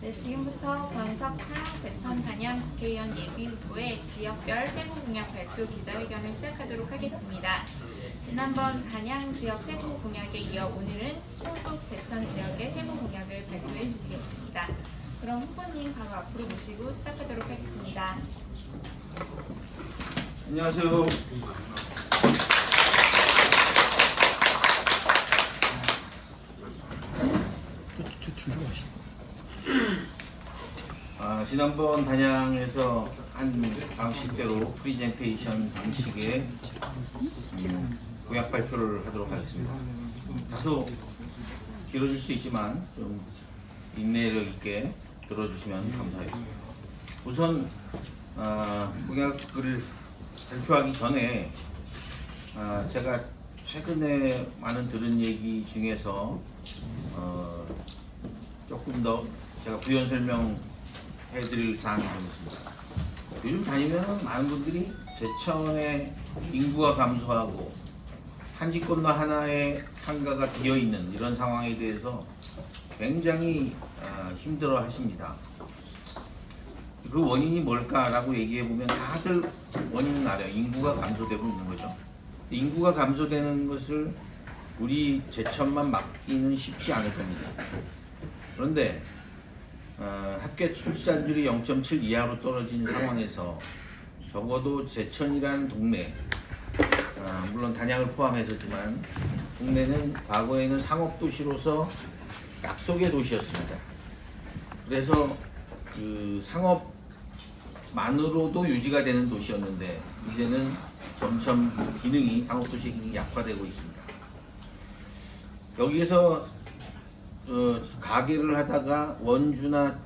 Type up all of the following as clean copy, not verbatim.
네, 지금부터 권석하 제천 단양 국회의원 예비후보의 지역별 세무공약 발표 기자회견을 시작하도록 하겠습니다. 지난번 단양 지역 세무공약에 이어 오늘은 충북 제천 지역의 세무공약을 발표해 주시겠습니다. 그럼 후보님 바로 앞으로 모시고 시작하도록 하겠습니다. 안녕하세요. 지난번 단양에서 한 방식대로 프리젠테이션 방식의 공약 발표를 하도록 하겠습니다. 다소 길어질 수 있지만 좀 인내력 있게 들어주시면 감사하겠습니다. 우선 공약을 발표하기 전에 제가 최근에 많은 들은 얘기 중에서 조금 더 제가 부연 설명해드릴 사항이 좀 있습니다. 요즘 다니면 많은 분들이 제천의 인구가 감소하고 한 집 건너 하나의 상가가 비어있는 이런 상황에 대해서 굉장히 힘들어 하십니다. 그 원인이 뭘까라고 얘기해보면 다들 원인은 알아요. 인구가 감소되고 있는 거죠. 인구가 감소되는 것을 우리 제천만 막기는 쉽지 않을 겁니다. 그런데 합계 출산율이 0.7 이하로 떨어진 상황에서 적어도 제천이라는 동네, 물론 단양을 포함해서지만 동네는 과거에는 상업도시로서 약속의 도시였습니다. 그래서 그 상업만으로도 유지가 되는 도시였는데 이제는 점점 기능이, 상업도시 기능이 약화되고 있습니다. 여기에서 가게를 하다가 원주나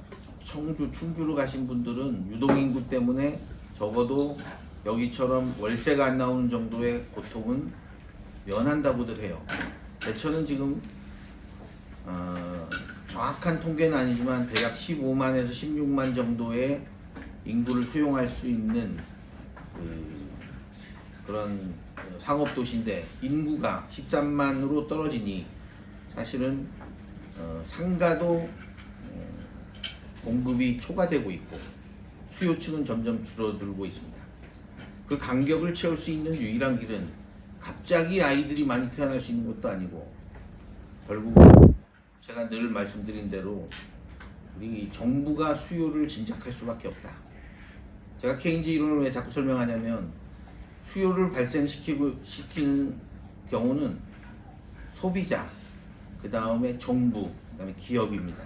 청주, 충주로 가신 분들은 유동인구 때문에 적어도 여기처럼 월세가 안 나오는 정도의 고통은 면한다고들 해요. 제천은 지금 정확한 통계는 아니지만 대략 15만에서 16만 정도의 인구를 수용할 수 있는 그런 상업도시인데 인구가 13만으로 떨어지니 사실은 상가도 공급이 초과되고 있고 수요층은 점점 줄어들고 있습니다. 그 간격을 채울 수 있는 유일한 길은 갑자기 아이들이 많이 태어날 수 있는 것도 아니고 결국은 제가 늘 말씀드린 대로 우리 정부가 수요를 진작할 수밖에 없다. 제가 케인즈 이론을 왜 자꾸 설명하냐면 수요를 발생시키는 경우는 소비자, 그 다음에 정부, 그 다음에 기업입니다.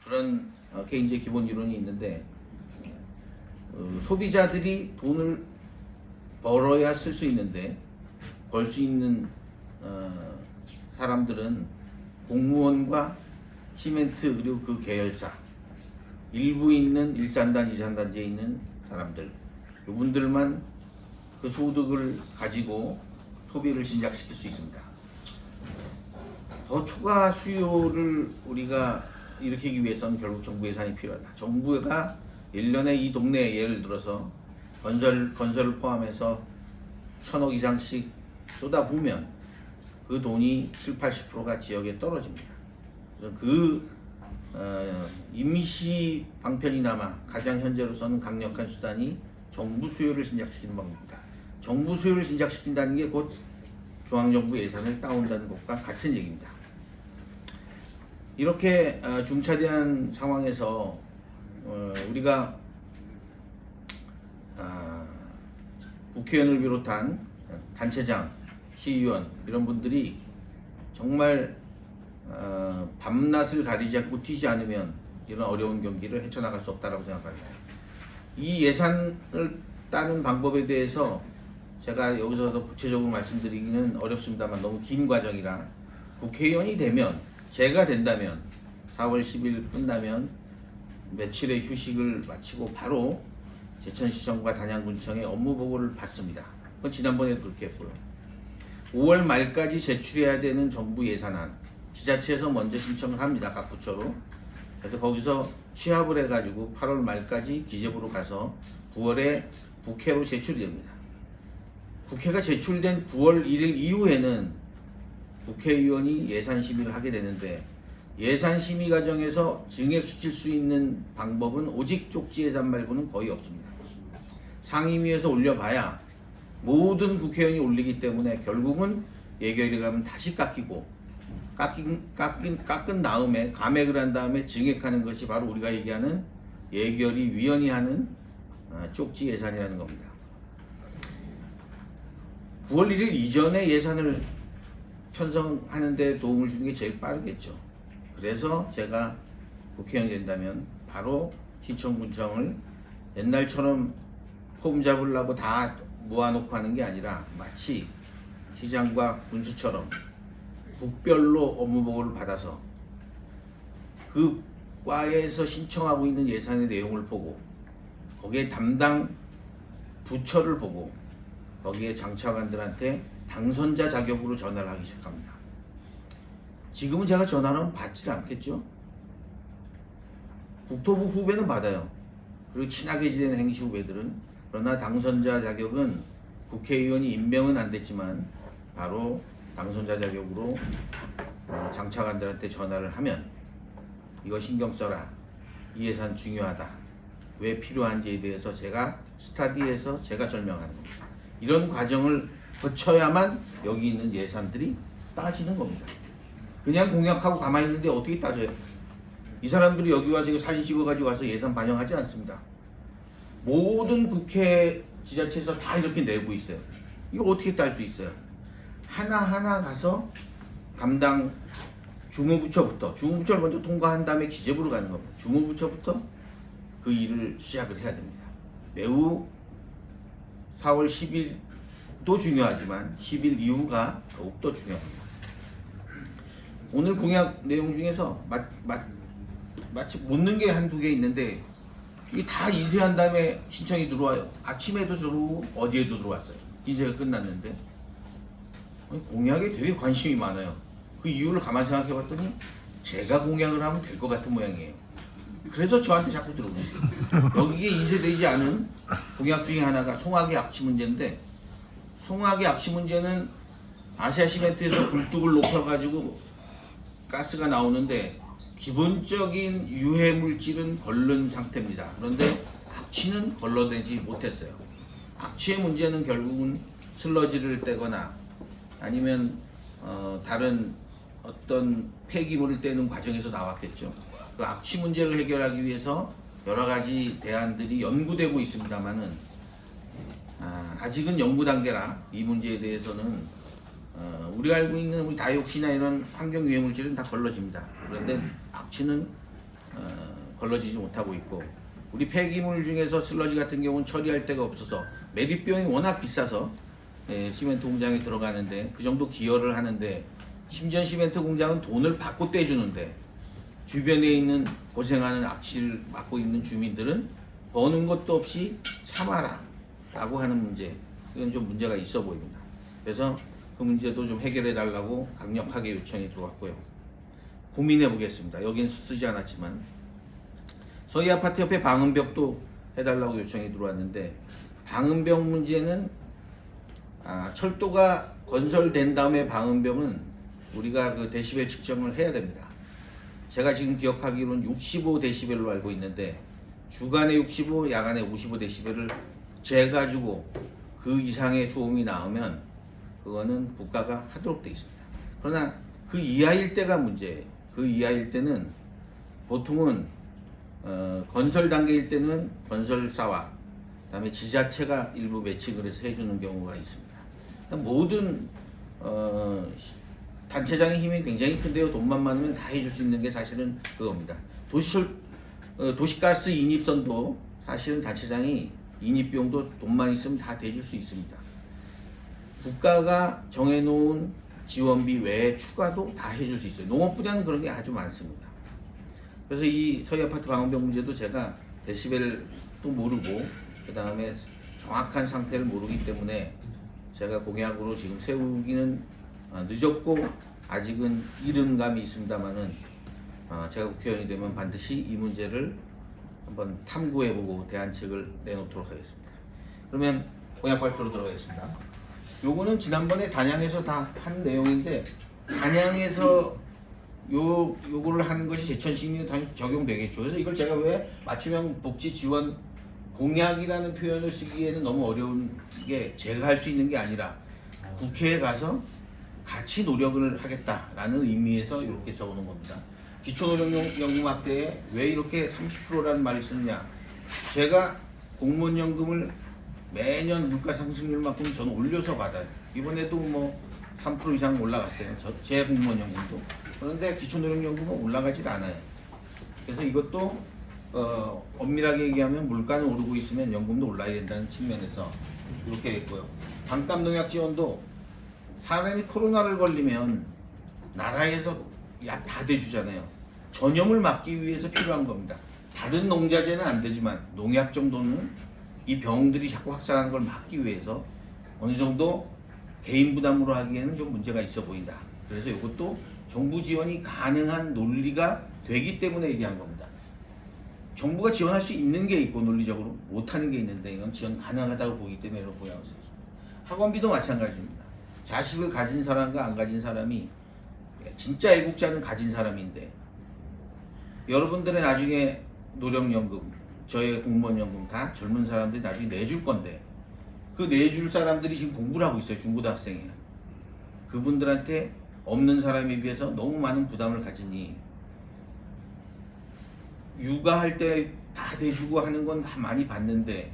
그런 케인즈의 기본 이론이 있는데 소비자들이 돈을 벌어야 쓸 수 있는데 벌 수 있는 사람들은 공무원과 시멘트 그리고 그 계열사, 일부 있는 1산단, 2산단지에 있는 사람들, 이분들만 그 소득을 가지고 소비를 진작시킬 수 있습니다. 더 초과 수요를 우리가 일으키기 위해서는 결국 정부 예산이 필요하다. 정부가 1년에 이 동네에 예를 들어서 건설을 포함해서 1,000억 이상씩 쏟아부으면 그 돈이 70~80%가 지역에 떨어집니다. 그래서 그 임시 방편이나마 가장 현재로서는 강력한 수단이 정부 수요를 진작시키는 방법입니다. 정부 수요를 진작시킨다는 게 곧 중앙정부 예산을 따온다는 것과 같은 얘기입니다. 이렇게 중차대한 상황에서 우리가 국회의원을 비롯한 단체장, 시의원 이런 분들이 정말 밤낮을 가리지 않고 뛰지 않으면 이런 어려운 경기를 헤쳐나갈 수 없다고 생각합니다. 이 예산을 따는 방법에 대해서 제가 여기서 더 구체적으로 말씀드리기는 어렵습니다만 너무 긴 과정이라 국회의원이 되면, 제가 된다면 4월 10일 끝나면 며칠의 휴식을 마치고 바로 제천시청과 단양군청의 업무 보고를 받습니다. 그건 지난번에도 그렇게 했고요. 5월 말까지 제출해야 되는 정부 예산안 지자체에서 먼저 신청을 합니다. 각 부처로. 그래서 거기서 취합을 해가지고 8월 말까지 기재부로 가서 9월에 국회로 제출이 됩니다. 국회가 제출된 9월 1일 이후에는 국회의원이 예산 심의를 하게 되는데 예산 심의 과정에서 증액시킬 수 있는 방법은 오직 쪽지 예산 말고는 거의 없습니다. 상임위에서 올려봐야 모든 국회의원이 올리기 때문에 결국은 예결위 가면 다시 깎이고 깎은 다음에 감액을 한 다음에 증액하는 것이 바로 우리가 얘기하는 예결위 위원이 하는 쪽지 예산이라는 겁니다. 9월 1일 이전에 예산을 편성하는 데 도움을 주는 게 제일 빠르겠죠. 그래서 제가 국회의원이 된다면 바로 시청군청을 옛날처럼 폼 잡으려고 다 모아놓고 하는 게 아니라 마치 시장과 군수처럼 국별로 업무보고를 받아서 그 과에서 신청하고 있는 예산의 내용을 보고 거기에 담당 부처를 보고 거기에 장차관들한테 당선자 자격으로 전화를 하기 시작합니다. 지금은 제가 전화는 받질 않겠죠. 국토부 후배는 받아요. 그리고 친하게 지내는 행시 후배들은. 그러나 당선자 자격은 국회의원이 임명은 안 됐지만 바로 당선자 자격으로 장차관들한테 전화를 하면 이거 신경 써라. 이 예산 중요하다. 왜 필요한지에 대해서 제가 스타디에서 제가 설명하는 겁니다. 이런 과정을 거쳐야만 여기 있는 예산들이 따지는 겁니다. 그냥 공약하고 가만히 있는데 어떻게 따져요? 이 사람들이 여기 와서 사진 찍어가지고 와서 예산 반영하지 않습니다. 모든 국회 지자체에서 다 이렇게 내고 있어요. 이거 어떻게 딸 수 있어요? 하나하나 가서 담당 주무부처를 먼저 통과한 다음에 기재부로 가는 겁니다. 주무부처부터 그 일을 시작을 해야 됩니다. 매우 4월 10일도 중요하지만 10일 이후가 더욱더 중요합니다. 오늘 공약 내용 중에서 마치 묻는 게 한두 개 있는데 이게 다 인쇄한 다음에 신청이 들어와요. 아침에도 들어오고 어제도 들어왔어요. 인쇄가 끝났는데 공약에 되게 관심이 많아요. 그 이유를 가만히 생각해 봤더니 제가 공약을 하면 될 것 같은 모양이에요. 그래서 저한테 자꾸 들어옵니다. 여기에 인쇄되지 않은 공약 중에 하나가 송화계 악취 문제인데, 송화계 악취 문제는 아시아시멘트에서 굴뚝을 높여가지고 가스가 나오는데 기본적인 유해 물질은 걸른 상태입니다. 그런데 악취는 걸러내지 못했어요. 악취의 문제는 결국은 슬러지를 떼거나 아니면 다른 어떤 폐기물을 떼는 과정에서 나왔겠죠. 그 악취 문제를 해결하기 위해서 여러 가지 대안들이 연구되고 있습니다만은 아직은 연구 단계라 이 문제에 대해서는 우리가 알고 있는 우리 다이옥시나 이런 환경 유해 물질은 다 걸러집니다. 그런데 악취는 걸러지지 못하고 있고, 우리 폐기물 중에서 슬러지 같은 경우는 처리할 데가 없어서 매립비용이 워낙 비싸서 시멘트 공장에 들어가는데 그 정도 기여를 하는데, 심지어 시멘트 공장은 돈을 받고 떼주는데 주변에 있는 고생하는 악취를 맡고 있는 주민들은 버는 것도 없이 참아라 라고 하는 문제, 이건 좀 문제가 있어 보입니다. 그래서 그 문제도 좀 해결해 달라고 강력하게 요청이 들어왔고요. 고민해 보겠습니다. 여긴 쓰지 않았지만 서희 아파트 옆에 방음벽도 해달라고 요청이 들어왔는데, 방음벽 문제는 철도가 건설된 다음에 방음벽은 우리가 그 데시벨 측정을 해야 됩니다. 제가 지금 기억하기로는 65데시벨로 알고 있는데 주간에 65, 야간에 55데시벨을 재가지고 그 이상의 소음이 나오면 그거는 국가가 하도록 되어 있습니다. 그러나 그 이하일 때가 문제예요. 그 이하일 때는 보통은 건설 단계일 때는 건설사와 그다음에 지자체가 일부 매칭을 해서 해주는 경우가 있습니다. 모든 단체장의 힘이 굉장히 큰데요. 돈만 많으면 다 해줄 수 있는 게 사실은 그겁니다. 도시가스 인입선도 사실은 단체장이 인입비용도 돈만 있으면 다 대줄 수 있습니다. 국가가 정해놓은 지원비 외에 추가도 다 해줄 수 있어요. 농업 분야는 그런 게 아주 많습니다. 그래서 이 서희 아파트 방음벽 문제도 제가 데시벨도 모르고 그 다음에 정확한 상태를 모르기 때문에 제가 공약으로 지금 세우기는 늦었고 아직은 이른 감이 있습니다만은 제가 국회의원이 되면 반드시 이 문제를 한번 탐구해보고 대안책을 내놓도록 하겠습니다. 그러면 공약 발표로 들어가겠습니다. 요거는 지난번에 단양에서 다 한 내용인데, 단양에서 요거를 하는 것이 제천시민에 당연히 적용되겠죠. 그래서 이걸 제가 왜 맞춤형 복지 지원 공약이라는 표현을 쓰기에는 너무 어려운 게 제가 할 수 있는 게 아니라 국회에 가서 같이 노력을 하겠다라는 의미에서 이렇게 적어놓은 겁니다. 기초노령연금 확대에 왜 이렇게 30%라는 말을 쓰느냐. 제가 공무원연금을 매년 물가 상승률만큼 저는 올려서 받아요. 이번에도 뭐 3% 이상 올라갔어요. 제 공무원연금도. 그런데 기초노령연금은 올라가질 않아요. 그래서 이것도 엄밀하게 얘기하면 물가는 오르고 있으면 연금도 올라야 된다는 측면에서 이렇게 됐고요. 반값 농약 지원도 사람이 코로나를 걸리면 나라에서 약 다 대주잖아요. 전염을 막기 위해서 필요한 겁니다. 다른 농자재는 안 되지만 농약 정도는 이 병들이 자꾸 확산하는 걸 막기 위해서 어느 정도 개인 부담으로 하기에는 좀 문제가 있어 보인다. 그래서 이것도 정부 지원이 가능한 논리가 되기 때문에 얘기한 겁니다. 정부가 지원할 수 있는 게 있고 논리적으로 못하는 게 있는데 이건 지원 가능하다고 보기 때문에 이런 모양을 쓰죠. 학원비도 마찬가지입니다. 자식을 가진 사람과 안 가진 사람이 진짜 애국자는 가진 사람인데 여러분들의 나중에 노령연금, 저의 공무원연금 다 젊은 사람들이 나중에 내줄 건데 그 내줄 사람들이 지금 공부를 하고 있어요. 중고등학생이야. 그분들한테 없는 사람에 비해서 너무 많은 부담을 가지니 육아할 때 다 대주고 하는 건 다 많이 받는데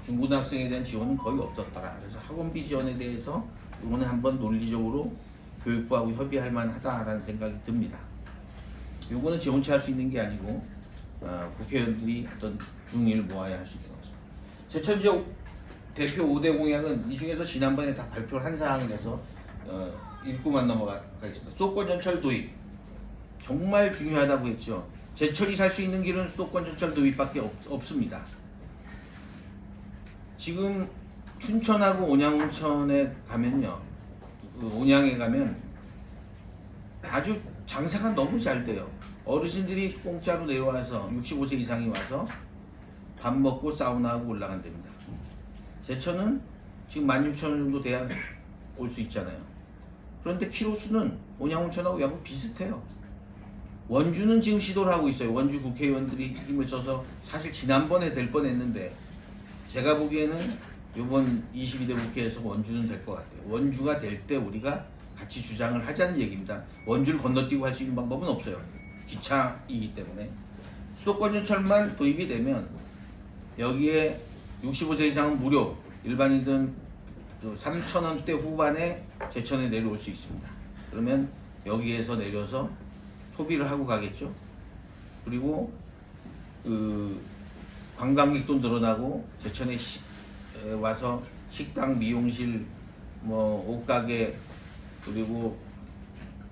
중고등학생에 대한 지원은 거의 없었더라. 그래서 학원비 지원에 대해서 이거는 한번 논리적으로 교육부하고 협의할 만하다라는 생각이 듭니다. 요거는 제 혼자 할 수 있는 게 아니고 국회의원들이 어떤 중의를 모아야 할 수 있는 거죠. 제천지역 대표 5대 공약은 이 중에서 지난번에 다 발표를 한 사항이라서 읽고만 넘어가겠습니다. 수도권 전철 도입 정말 중요하다고 했죠. 제천이 살 수 있는 길은 수도권 전철 도입밖에 없습니다. 지금 춘천하고 온양온천에 가면요, 온양에 가면 아주 장사가 너무 잘 돼요. 어르신들이 공짜로 내려와서 65세 이상이 와서 밥 먹고 사우나하고 올라간답니다. 제천은 지금 16,000원 정도 돼야 올 수 있잖아요. 그런데 키로수는 온양온천하고 약간 비슷해요. 원주는 지금 시도를 하고 있어요. 원주 국회의원들이 힘을 써서 사실 지난번에 될 뻔했는데 제가 보기에는 이번 22대 국회에서 원주는 될 것 같아요. 원주가 될 때 우리가 같이 주장을 하자는 얘기입니다. 원주를 건너뛰고 할 수 있는 방법은 없어요. 기차이기 때문에. 수도권 전철만 도입이 되면 여기에 65세 이상은 무료, 일반인들은 3,000원대 후반에 제천에 내려올 수 있습니다. 그러면 여기에서 내려서 소비를 하고 가겠죠. 그리고 관광객도 늘어나고 제천에 와서 식당, 미용실, 뭐 옷가게 그리고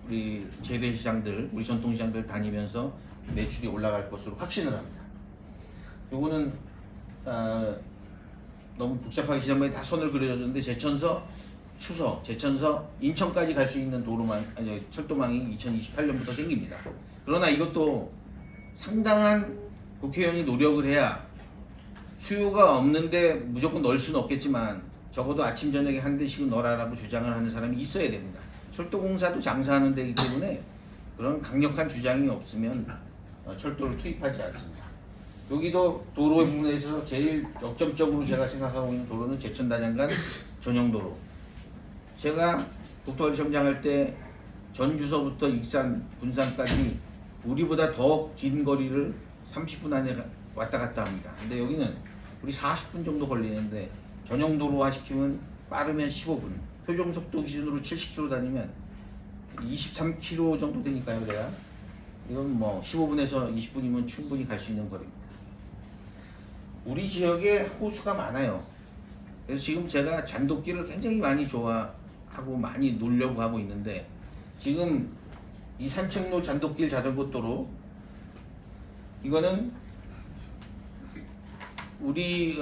우리 재래시장들, 우리 전통시장들 다니면서 매출이 올라갈 것으로 확신을 합니다. 요거는 너무 복잡하게 지난번에 다 선을 그려줬는데 제천서 추서, 제천서 인천까지 갈 수 있는 철도망이 2028년부터 생깁니다. 그러나 이것도 상당한 국회의원이 노력을 해야 수요가 없는데 무조건 넣을 수는 없겠지만 적어도 아침 저녁에 한 대씩은 넣어라라고 주장을 하는 사람이 있어야 됩니다. 철도공사도 장사하는 데이기 때문에 그런 강력한 주장이 없으면 철도를 투입하지 않습니다. 여기도 도로 부분에서 제일 역점적으로 제가 생각하고 있는 도로는 제천단양간 전용도로. 제가 독도를 시험장할 때 전주서부터 익산, 군산까지 우리보다 더 긴 거리를 30분 안에 왔다 갔다 합니다. 근데 여기는 우리 40분 정도 걸리는데 전용도로화 시키면 빠르면 15분, 표준속도 기준으로 70km 다니면 23km 정도 되니까요. 내가 이건 뭐 15분에서 20분이면 충분히 갈 수 있는 거리입니다. 우리 지역에 호수가 많아요. 그래서 지금 제가 잔돗길을 굉장히 많이 좋아하고 많이 놀려고 하고 있는데 지금 이 산책로 잔돗길 자전거도로 이거는 우리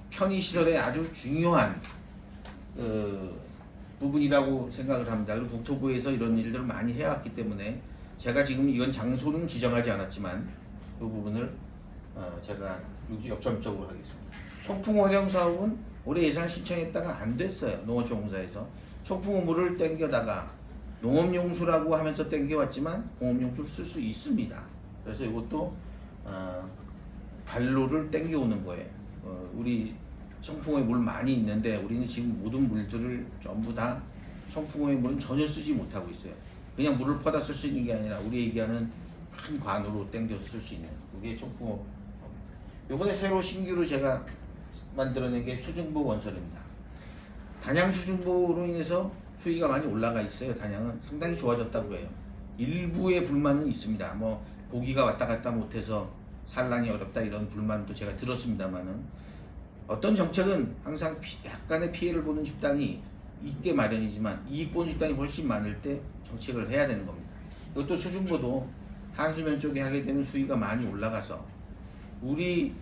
편의시설의 아주 중요한 부분이라고 생각을 합니다. 그리고 국토부에서 이런 일들을 많이 해왔기 때문에 제가 지금 이건 장소는 지정하지 않았지만 그 부분을 제가 역점적으로 하겠습니다. 청풍 활용 사업은 올해 예산 신청했다가 안 됐어요. 농어촌공사에서 청풍 우물을 땡겨다가 농업용수라고 하면서 땡겨왔지만 공업용수를 쓸 수 있습니다. 그래서 이것도 발로를 땡겨오는 거예요. 우리 청풍호에 물 많이 있는데 우리는 지금 모든 물들을 전부 다 청풍호의 물은 전혀 쓰지 못하고 있어요. 그냥 물을 퍼다 쓸 수 있는 게 아니라 우리 얘기하는 큰 관으로 땡겨서 쓸 수 있는 그게 청풍호. 이번에 새로 신규로 제가 만들어낸 게 수중보 건설입니다. 단양 수중보로 인해서 수위가 많이 올라가 있어요. 단양은 상당히 좋아졌다고 해요. 일부의 불만은 있습니다. 뭐 고기가 왔다 갔다 못해서 산란이 어렵다 이런 불만도 제가 들었습니다만은 어떤 정책은 항상 약간의 피해를 보는 집단이 있게 마련이지만 이익 보는 집단이 훨씬 많을 때 정책을 해야 되는 겁니다. 이것도 수중보도 한수면 쪽에 하게 되면 수위가 많이 올라가서 우리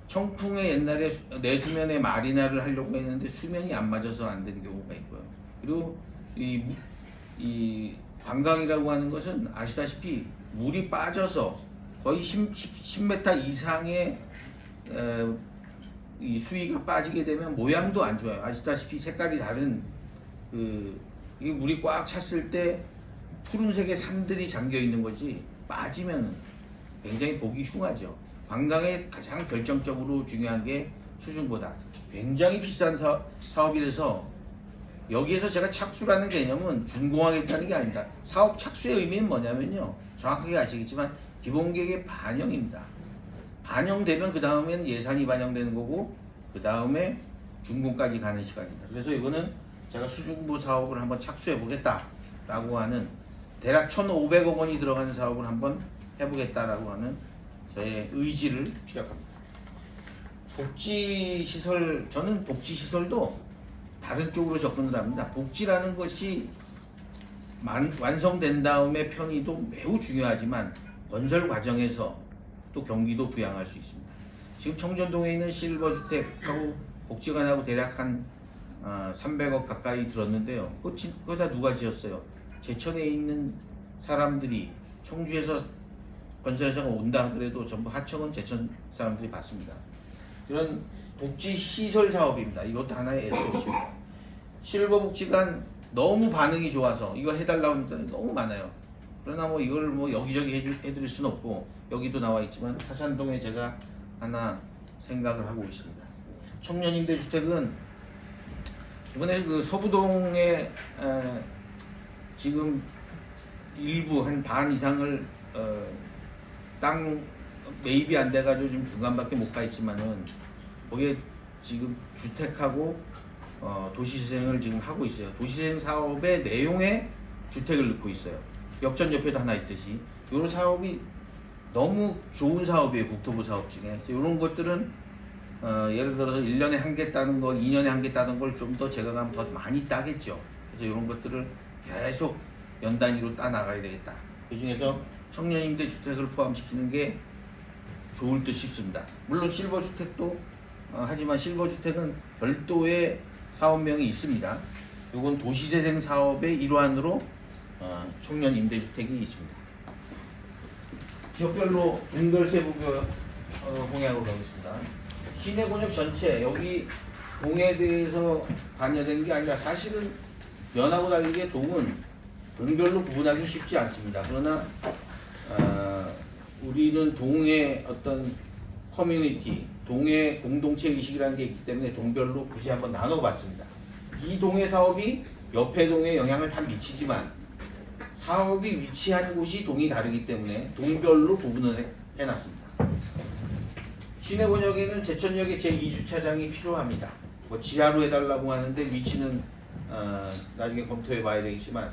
청풍에 옛날에 내수면에 마리나를 하려고 했는데 수면이 안 맞아서 안 되는 경우가 있고요. 그리고 이 관광이라고 하는 것은 아시다시피 물이 빠져서 거의 10m 이상의 이 수위가 빠지게 되면 모양도 안 좋아요. 아시다시피 색깔이 다른 이 물이 꽉 찼을 때 푸른색의 산들이 잠겨 있는 거지 빠지면 굉장히 보기 흉하죠. 관광에 가장 결정적으로 중요한 게 수중보다 굉장히 비싼 사업이라서 여기에서 제가 착수라는 개념은 준공하겠다는 게 아닙니다. 사업 착수의 의미는 뭐냐면요. 정확하게 아시겠지만 기본계획의 반영입니다. 반영되면 그 다음엔 예산이 반영되는 거고 그 다음에 준공까지 가는 시간입니다. 그래서 이거는 제가 수중보 사업을 한번 착수해 보겠다라고 하는 대략 1,500억 원이 들어가는 사업을 한번 해보겠다라고 하는 저의 의지를 피력합니다. 복지시설, 저는 복지시설도 다른 쪽으로 접근을 합니다. 복지라는 것이 완성된 다음에 편의도 매우 중요하지만 건설 과정에서 또 경기도 부양할 수 있습니다. 지금 청전동에 있는 실버주택하고 복지관하고 대략 한 300억 가까이 들었는데요. 그거 다 누가 지었어요? 제천에 있는 사람들이 청주에서 건설회사가 온다 하더라도 전부 하청은 제천 사람들이 받습니다. 이런 복지시설 사업입니다. 이것도 하나의 SOC입니다. 실버복지관 너무 반응이 좋아서 이거 해달라고 하는 사람이 너무 많아요. 그러나 뭐 이걸 뭐 여기저기 해드릴 수는 없고 여기도 나와 있지만 하산동에 제가 하나 생각을 하고 있습니다. 청년임대주택은 이번에 그 서부동에 지금 일부 한 반 이상을 땅 매입이 안 돼가지고 지금 중간밖에 못 가 있지만은 거기에 지금 주택하고 도시재생을 지금 하고 있어요. 도시재생 사업의 내용에 주택을 넣고 있어요. 역전 옆에도 하나 있듯이 이런 사업이 너무 좋은 사업이에요. 국토부 사업 중에 이런 것들은 예를 들어서 1년에 한 개 따는 거, 2년에 한 개 따는 걸 좀 더 제가 가면 더 많이 따겠죠. 그래서 이런 것들을 계속 연 단위로 따 나가야 되겠다. 그 중에서 청년임대 주택을 포함시키는 게 좋을 듯 싶습니다. 물론 실버주택도 하지만 실버주택은 별도의 사업명이 있습니다. 이건 도시재생 사업의 일환으로 청년임대주택이 있습니다. 지역별로 동별세부 공약으로 가겠습니다. 시내 권역 전체 여기 동에 대해서 관여된 게 아니라 사실은 면하고 다르게 동은 동별로 구분하기 쉽지 않습니다. 그러나 우리는 동의 어떤 커뮤니티, 동의 공동체 의식이라는 게 있기 때문에 동별로 굳이 한번 나눠봤습니다. 이 동의 사업이 옆에 동에 영향을 다 미치지만 사업이 위치한 곳이 동이 다르기 때문에 동별로 구분을 해놨습니다. 시내권역에는 제천역에 제2주차장이 필요합니다. 뭐 지하로 해달라고 하는데 위치는 나중에 검토해 봐야 되겠지만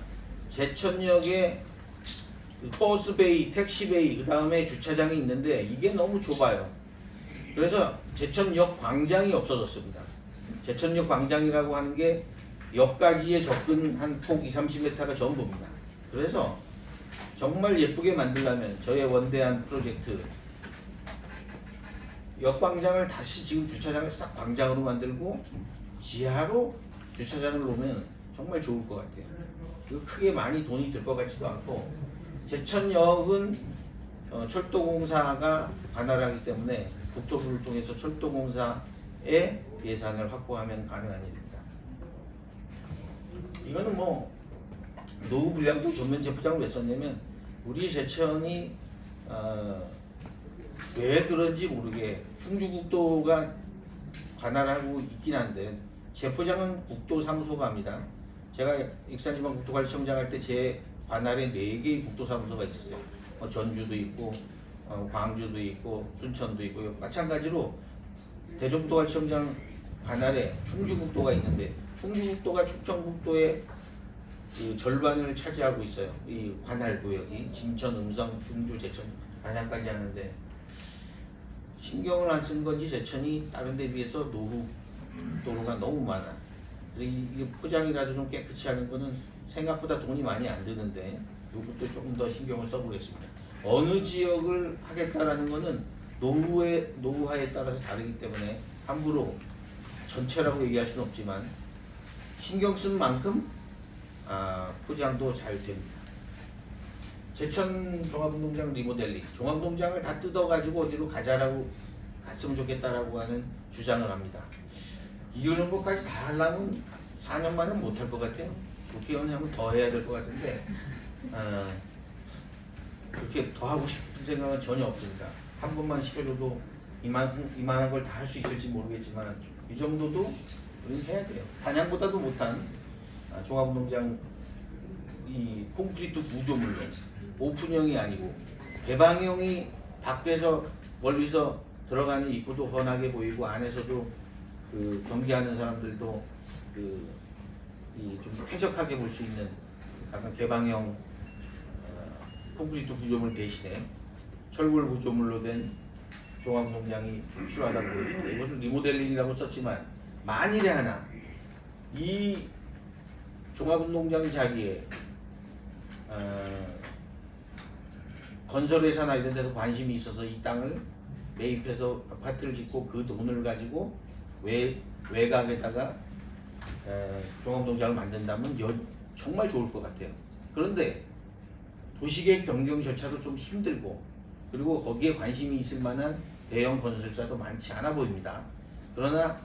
제천역에 버스베이, 택시베이, 그 다음에 주차장이 있는데 이게 너무 좁아요. 그래서 제천역 광장이 없어졌습니다. 제천역 광장이라고 하는 게 역까지의 접근 한 폭 20-30m가 전부입니다. 그래서 정말 예쁘게 만들려면 저의 원대한 프로젝트 역광장을 다시 지금 주차장을 싹 광장으로 만들고 지하로 주차장을 놓으면 정말 좋을 것 같아요. 크게 많이 돈이 들 것 같지도 않고 제천역은 철도공사가 관할을 하기 때문에 국토부를 통해서 철도공사의 예산을 확보하면 가능한 일입니다. 이거는 뭐 노후 불량도 전면 재포장을 왜 썼냐면 우리 제천이 왜 그런지 모르게 충주국도가 관할하고 있긴 한데 재포장은 국도사무소가 합니다. 제가 익산지방국도관리청장 할 때 제 관할에 4개의 국도사무소가 있었어요. 전주도 있고 광주도 있고 순천도 있고 마찬가지로 대전국도관리청장 관할에 충주국도가 있는데 충주국도가 충청국도의 그 절반을 차지하고 있어요. 이 관할 구역이 진천, 음성, 충주, 제천, 안양까지 하는데 신경을 안 쓴 건지 제천이 다른 데 비해서 노후 도로가 너무 많아. 그래서 이 포장이라도 좀 깨끗이 하는 거는 생각보다 돈이 많이 안 드는데 이것도 조금 더 신경을 써보겠습니다. 어느 지역을 하겠다라는 거는 노후화에 따라서 다르기 때문에 함부로 전체라고 얘기할 수는 없지만 신경 쓴 만큼 포장도 잘 됩니다. 제천 종합운동장 리모델링, 종합운동장을 다 뜯어가지고 어디로 갔으면 좋겠다라고 하는 주장을 합니다. 이런 것까지 다 하려면 4년 만에 못할 것 같아요. 국회의원 하면 더 해야 될 것 같은데 그렇게 더 하고 싶은 생각은 전혀 없습니다. 한 번만 시켜줘도 이만한 걸 다 할 수 있을지 모르겠지만 이 정도도 우리는 해야 돼요. 단양보다도 못한 종합운동장 이 콘크리트 구조물로 오픈형이 아니고 개방형이 밖에서 멀리서 들어가는 입구도 훤하게 보이고 안에서도 그 경기하는 사람들도 좀 쾌적하게 볼 수 있는 약간 개방형 콘크리트 구조물 대신에 철골 구조물로 된 종합운동장이 필요하다고 보입니다. 이것을 리모델링이라고 썼지만 만일에 하나 이 종합운동장 자리에 건설회사나 이런 데도 관심이 있어서 이 땅을 매입해서 아파트를 짓고 그 돈을 가지고 외곽에다가 종합운동장을 만든다면 정말 좋을 것 같아요. 그런데 도시계획 변경 절차도 좀 힘들고 그리고 거기에 관심이 있을 만한 대형 건설사도 많지 않아 보입니다. 그러나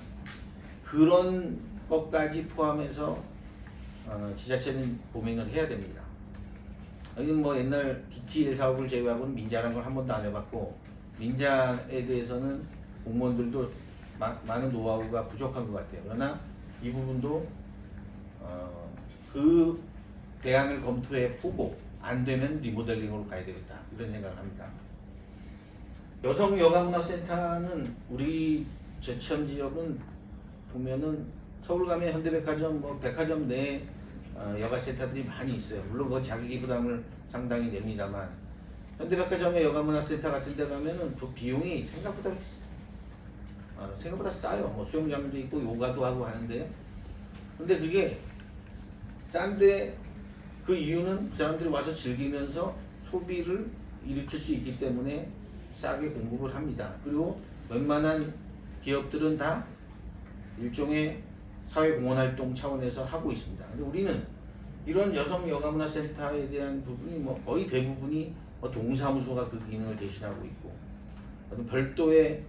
그런 것까지 포함해서 지자체는 고민을 해야 됩니다. 여기는 뭐 옛날 BTL 사업을 제외하고는 민자라는 걸 한 번도 안 해봤고 민자에 대해서는 공무원들도 많은 노하우가 부족한 것 같아요. 그러나 이 부분도 그 대안을 검토해 보고 안 되면 리모델링으로 가야 되겠다 이런 생각을 합니다. 여성 여가문화센터는 우리 제천 지역은 보면은 서울 가면 현대백화점, 백화점 내 여가센터들이 많이 있어요. 물론 그 자기 부담을 상당히 냅니다만 현대백화점의 여가문화센터 같은 데 가면은 또 비용이 생각보다 싸요. 수영장도 있고 요가도 하고 하는데 근데 그게 싼데 그 이유는 그 사람들이 와서 즐기면서 소비를 일으킬 수 있기 때문에 싸게 공급을 합니다. 그리고 웬만한 기업들은 다 일종의 사회공헌활동 차원에서 하고 있습니다. 근데 우리는 이런 여성 여가문화센터에 대한 부분이 거의 대부분이 동사무소가 그 기능을 대신하고 있고 어떤 별도의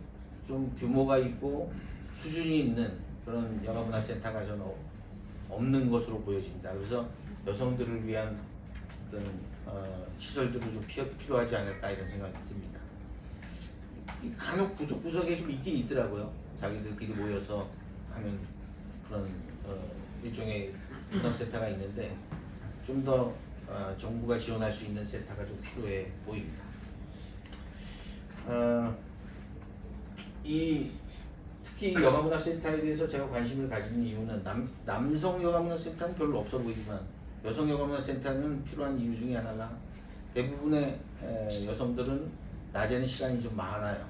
좀 규모가 있고 수준이 있는 그런 여가문화센터가 저는 없는 것으로 보여집니다. 그래서 여성들을 위한 어떤 시설들이 좀 필요하지 않을까 이런 생각이 듭니다. 간혹 구석구석에 좀 있긴 있더라고요. 자기들끼리 모여서 하는 그런 일종의 문화센터가 있는데 좀 더 정부가 지원할 수 있는 센터가 좀 필요해 보입니다. 특히 여가문화센터에 대해서 제가 관심을 가지는 이유는 남성 여가문화센터는 별로 없어 보이지만 여성 여가문화센터는 필요한 이유 중에 하나가 대부분의 여성들은 낮에는 시간이 좀 많아요.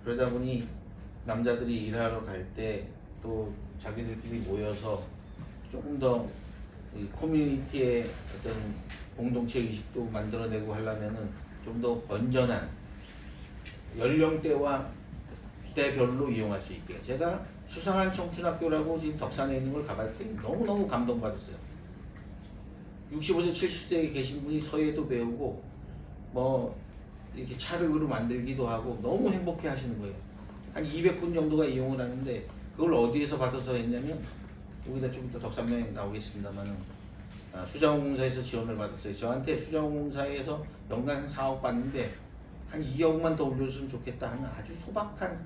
그러다 보니 남자들이 일하러 갈 때 또 자기들끼리 모여서 조금 더 이 커뮤니티의 어떤 공동체 의식도 만들어내고 하려면은 좀 더 건전한 연령대와 때별로 이용할 수 있게 제가 수상한 청춘학교라고 지금 덕산에 있는 걸 가봤더니 너무너무 감동받았어요. 65세 70세에 계신 분이 서예도 배우고 이렇게 차력으로 만들기도 하고 너무 행복해 하시는 거예요. 한 200분 정도가 이용을 하는데 그걸 어디에서 받아서 했냐면 여기다 좀 이따 덕산명에 나오겠습니다만은 수자원공사에서 지원을 받았어요. 저한테 수자원공사에서 연간 한 4억 받는데 한 2억만 더 올려줬으면 좋겠다 하는 아주 소박한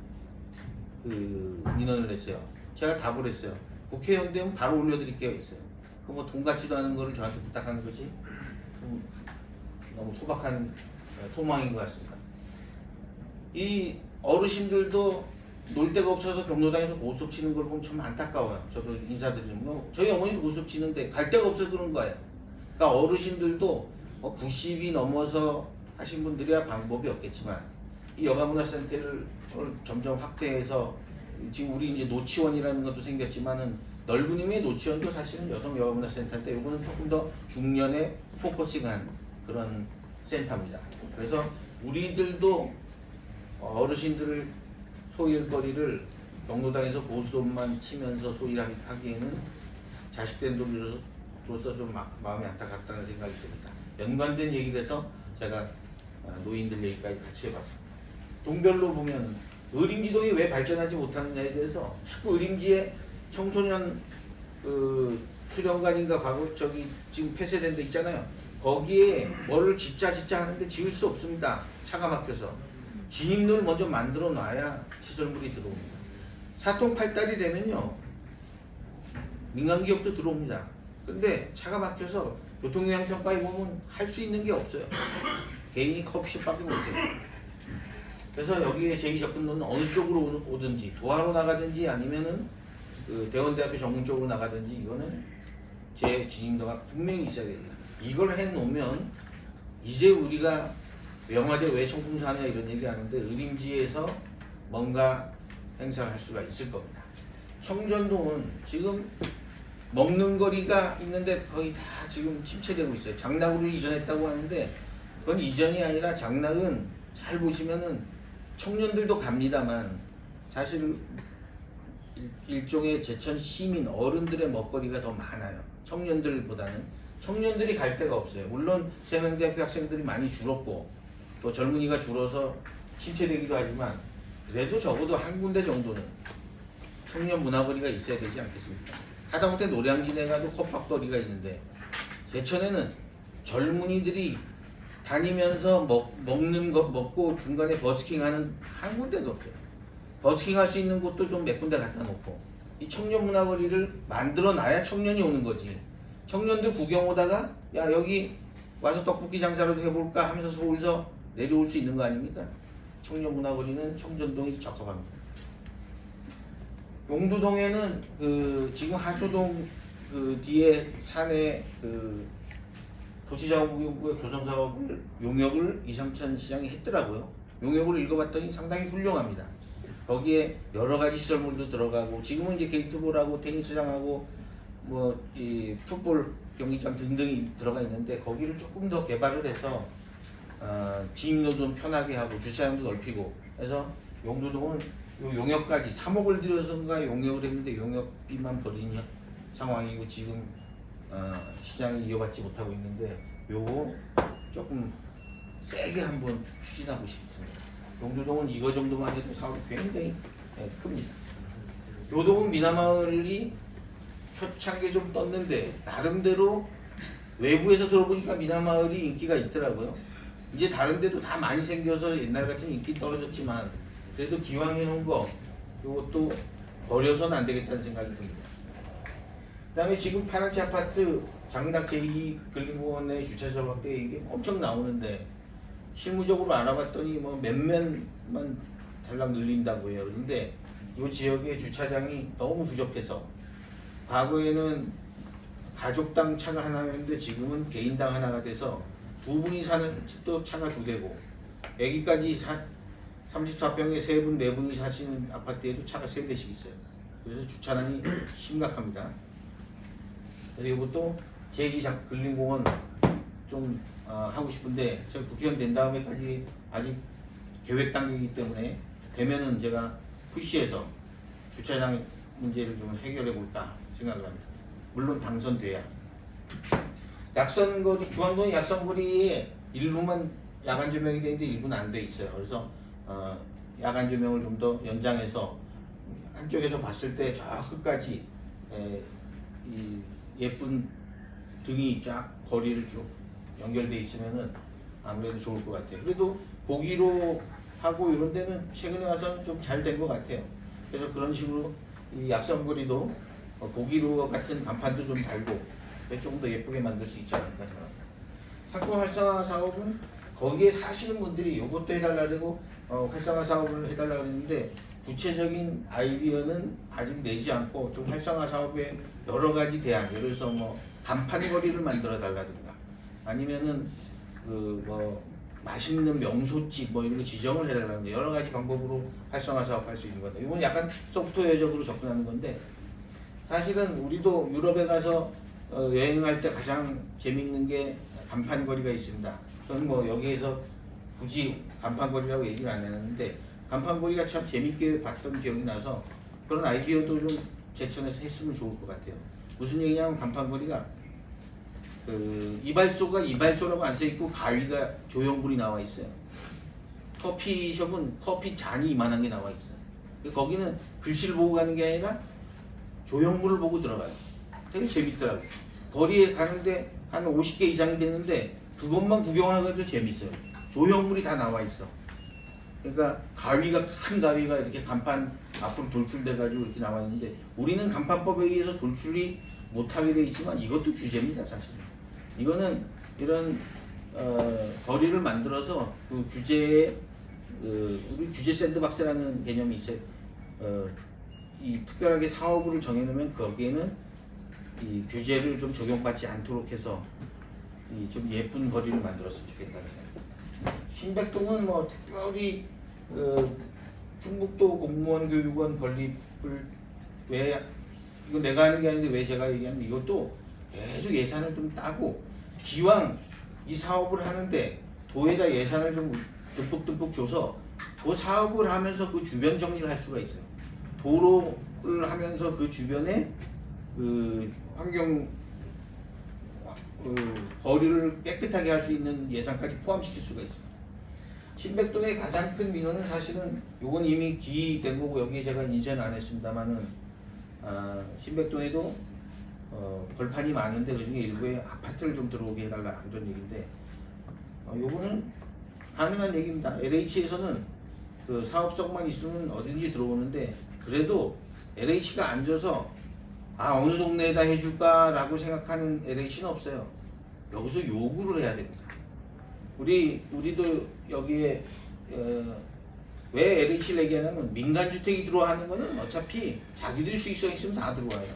그 민원을 냈어요. 제가 답을 했어요. 국회의원 되면 바로 올려드릴게요 했어요. 그 뭐 돈 같지도 않은 거를 저한테 부탁하는 거지 좀 너무 소박한 소망인 것 같습니다. 이 어르신들도 놀 데가 없어서 경로당에서 고스톱 치는 걸 보면 참 안타까워요. 저도 인사드리면 저희 어머니도 고스톱 치는데 갈 데가 없어서 그런 거예요. 그러니까 어르신들도 90이 넘어서 하신 분들이야 방법이 없겠지만 이 여가문화센터를 점점 확대해서 지금 우리 이제 노치원이라는 것도 생겼지만은 넓은 의미의 노치원도 사실은 여성 여가문화센터인데 이거는 조금 더 중년에 포커싱한 그런 센터입니다. 그래서 우리들도 어르신들을 소일거리를 경로당에서 고스톱만 치면서 소일하기에는 자식된 돈으로서 좀 마음이 안타깝다는 생각이 듭니다. 연관된 얘기를 해서 제가 노인들 얘기까지 같이 해봤습니다. 동별로 보면 의림지동이 왜 발전하지 못하느냐에 대해서 자꾸 의림지에 청소년 그 수련관인가 과거 저기 지금 폐쇄된 데 있잖아요. 거기에 뭐를 짓자 하는데 지을 수 없습니다. 차가 막혀서. 진입로를 먼저 만들어 놔야 시설물이 들어옵니다. 사통팔달이 되면요 민간기업도 들어옵니다. 근데 차가 막혀서 교통영향평가에 보면 할 수 있는 게 없어요. 개인이 커피숍밖에 못해요. 그래서 여기에 제2접근로는 어느 쪽으로 오든지 도하로 나가든지 아니면은 그 대원대학교 정문 쪽으로 나가든지 이거는 제 진입로가 분명히 있어야 됩니다. 이걸 해놓으면 이제 우리가 영화제 왜 청풍사 하느냐 이런 얘기 하는데 의림지에서 뭔가 행사를 할 수가 있을 겁니다. 청전동은 지금 먹는 거리가 있는데 거의 다 지금 침체되고 있어요. 장락으로 이전했다고 하는데 그건 이전이 아니라 장락은 잘 보시면은 청년들도 갑니다만 사실 일종의 제천 시민 어른들의 먹거리가 더 많아요. 청년들보다는 청년들이 갈 데가 없어요. 물론 세명대학교 학생들이 많이 줄었고 또 젊은이가 줄어서 침체되기도 하지만 그래도 적어도 한 군데 정도는 청년 문화거리가 있어야 되지 않겠습니까? 하다못해 노량진에 가도 컵밥거리가 있는데 제천에는 젊은이들이 다니면서 먹는 것 먹고 중간에 버스킹하는 한 군데도 없어요. 버스킹할 수 있는 곳도 좀 몇 군데 갖다 놓고 이 청년 문화거리를 만들어 놔야 청년이 오는 거지. 청년들 구경 오다가 야 여기 와서 떡볶이 장사라도 해볼까 하면서 서울서 내려올 수 있는 거 아닙니까? 청년 문화거리는 청전동이 적합합니다. 용두동에는 그 지금 하수동 그 뒤에 산에 그 도시자원구역 조성사업을 용역을 이상천 시장이 했더라고요. 용역을 읽어봤더니 상당히 훌륭합니다. 거기에 여러 가지 시설물도 들어가고 지금은 이제 게이트볼하고 테니스장하고 뭐 이 풋볼 경기장 등등이 들어가 있는데 거기를 조금 더 개발을 해서 진입로도 좀 편하게 하고 주차장도 넓히고 해서 용두동은 요 용역까지 3억을 들여서인가 용역을 했는데 용역비만 벌린 상황이고 지금 시장이 이어받지 못하고 있는데 요거 조금 세게 한번 추진하고 싶습니다. 용두동은 이거 정도만 해도 사업이 굉장히 큽니다. 요동은 미나마을이 초창기에 좀 떴는데 나름대로 외부에서 들어보니까 미나마을이 인기가 있더라고요. 이제 다른 데도 다 많이 생겨서 옛날 같은 인기 떨어졌지만 그래도 기왕 해놓은 거 이것도 버려서는 안 되겠다는 생각이 듭니다. 그 다음에 지금 파란치 아파트 장락 제2 근린공원 내 주차장 확대 이게 엄청 나오는데 실무적으로 알아봤더니 뭐 몇몇만 달랑 늘린다고 해요. 그런데 이 지역의 주차장이 너무 부족해서 과거에는 가족당 차가 하나였는데 지금은 개인당 하나가 돼서 두 분이 사는 집도 차가 두 대고 여기까지 34평에 세 분, 네 분이 사시는 아파트에도 차가 세 대씩 있어요. 그래서 주차난이 심각합니다. 그리고 또 제2 근린공원 좀 하고 싶은데 제가 국회의원 된 다음에까지 아직 계획 단계이기 때문에 되면은 제가 푸시해서 주차장 문제를 좀 해결해 볼까 생각을 합니다. 물론 당선돼야. 약선거리, 중앙동 약선거리에 일부만 야간 조명이 되는데 일부는 안 돼 있어요. 그래서 야간 조명을 좀 더 연장해서 한쪽에서 봤을 때 저 끝까지 이 예쁜 등이 쫙 거리를 쭉 연결돼 있으면은 아무래도 좋을 것 같아요. 그래도 고기로 하고 이런 데는 최근에 와서는 좀 잘 된 것 같아요. 그래서 그런 식으로 이 약선거리도 고기로 같은 간판도 좀 달고 조금 더 예쁘게 만들 수 있지 않을까 생각합니다. 상권 활성화 사업은 거기에 사시는 분들이 이것도 해달라고 활성화 사업을 해달라고 했는데 구체적인 아이디어는 아직 내지 않고 좀 활성화 사업에 여러 가지 대안, 예를 들어서 뭐 간판거리를 만들어 달라든가 아니면은 그 뭐 맛있는 명소집 뭐 이런 거 지정을 해달라는 여러 가지 방법으로 활성화 사업할 수 있는 건데 이건 약간 소프트웨어적으로 접근하는 건데 사실은 우리도 유럽에 가서 여행할 때 가장 재밌는 게 간판거리가 있습니다. 저는 뭐 여기에서 굳이 간판거리라고 얘기를 안 했는데 간판거리가 참 재밌게 봤던 기억이 나서 그런 아이디어도 좀 제천에서 했으면 좋을 것 같아요. 무슨 얘기냐면 간판거리가 그 이발소가 이발소라고 안 써있고 가위가 조형물이 나와 있어요. 커피숍은 커피 잔이 이만한 게 나와 있어요. 거기는 글씨를 보고 가는 게 아니라 조형물을 보고 들어가요. 되게 재밌더라고요. 거리에 가는데 한 50개 이상이 되는데 그것만 구경하기도 재밌어요. 조형물이 다 나와 있어. 그러니까 가위가 큰 가위가 이렇게 간판 앞으로 돌출돼가지고 이렇게 나와 있는데 우리는 간판법에 의해서 돌출이 못하게 돼 있지만 이것도 규제입니다, 사실. 이거는 이런 거리를 만들어서 그 규제에 우리 규제 샌드박스라는 개념이 있어요. 이 특별하게 사업을 정해놓으면 거기에는 이 규제를 좀 적용받지 않도록 해서 이 좀 예쁜 거리를 만들었으면 좋겠다는 생각. 신백동은 뭐 특별히 충북도 공무원 교육원 건립을 왜 이거 내가 하는 게 아닌데 왜 제가 얘기하면 이것도 계속 예산을 좀 따고 기왕 이 사업을 하는데 도에다 예산을 좀 듬뿍듬뿍 줘서 그 사업을 하면서 그 주변 정리를 할 수가 있어요. 도로를 하면서 그 주변에 그 환경 거리를 깨끗하게 할 수 있는 예산까지 포함시킬 수가 있어요. 신백동의 가장 큰 민원은 사실은 요건 이미 기된 거고 여기에 제가 인쇄는 안 했습니다만은 신백동에도 벌판이 많은데 그중에 일부에 아파트를 좀 들어오게 해달라 이런 얘기인데 요거는 가능한 얘기입니다. LH에서는 그 사업성만 있으면 어딘지 들어오는데 그래도 LH가 앉아서 어느 동네에다 해줄까라고 생각하는 LH는 없어요. 여기서 요구를 해야 됩니다. 우리도 여기에 왜 LH를 얘기하냐면 민간주택이 들어가는 거는 어차피 자기들이 수익성 있으면 다 들어와요.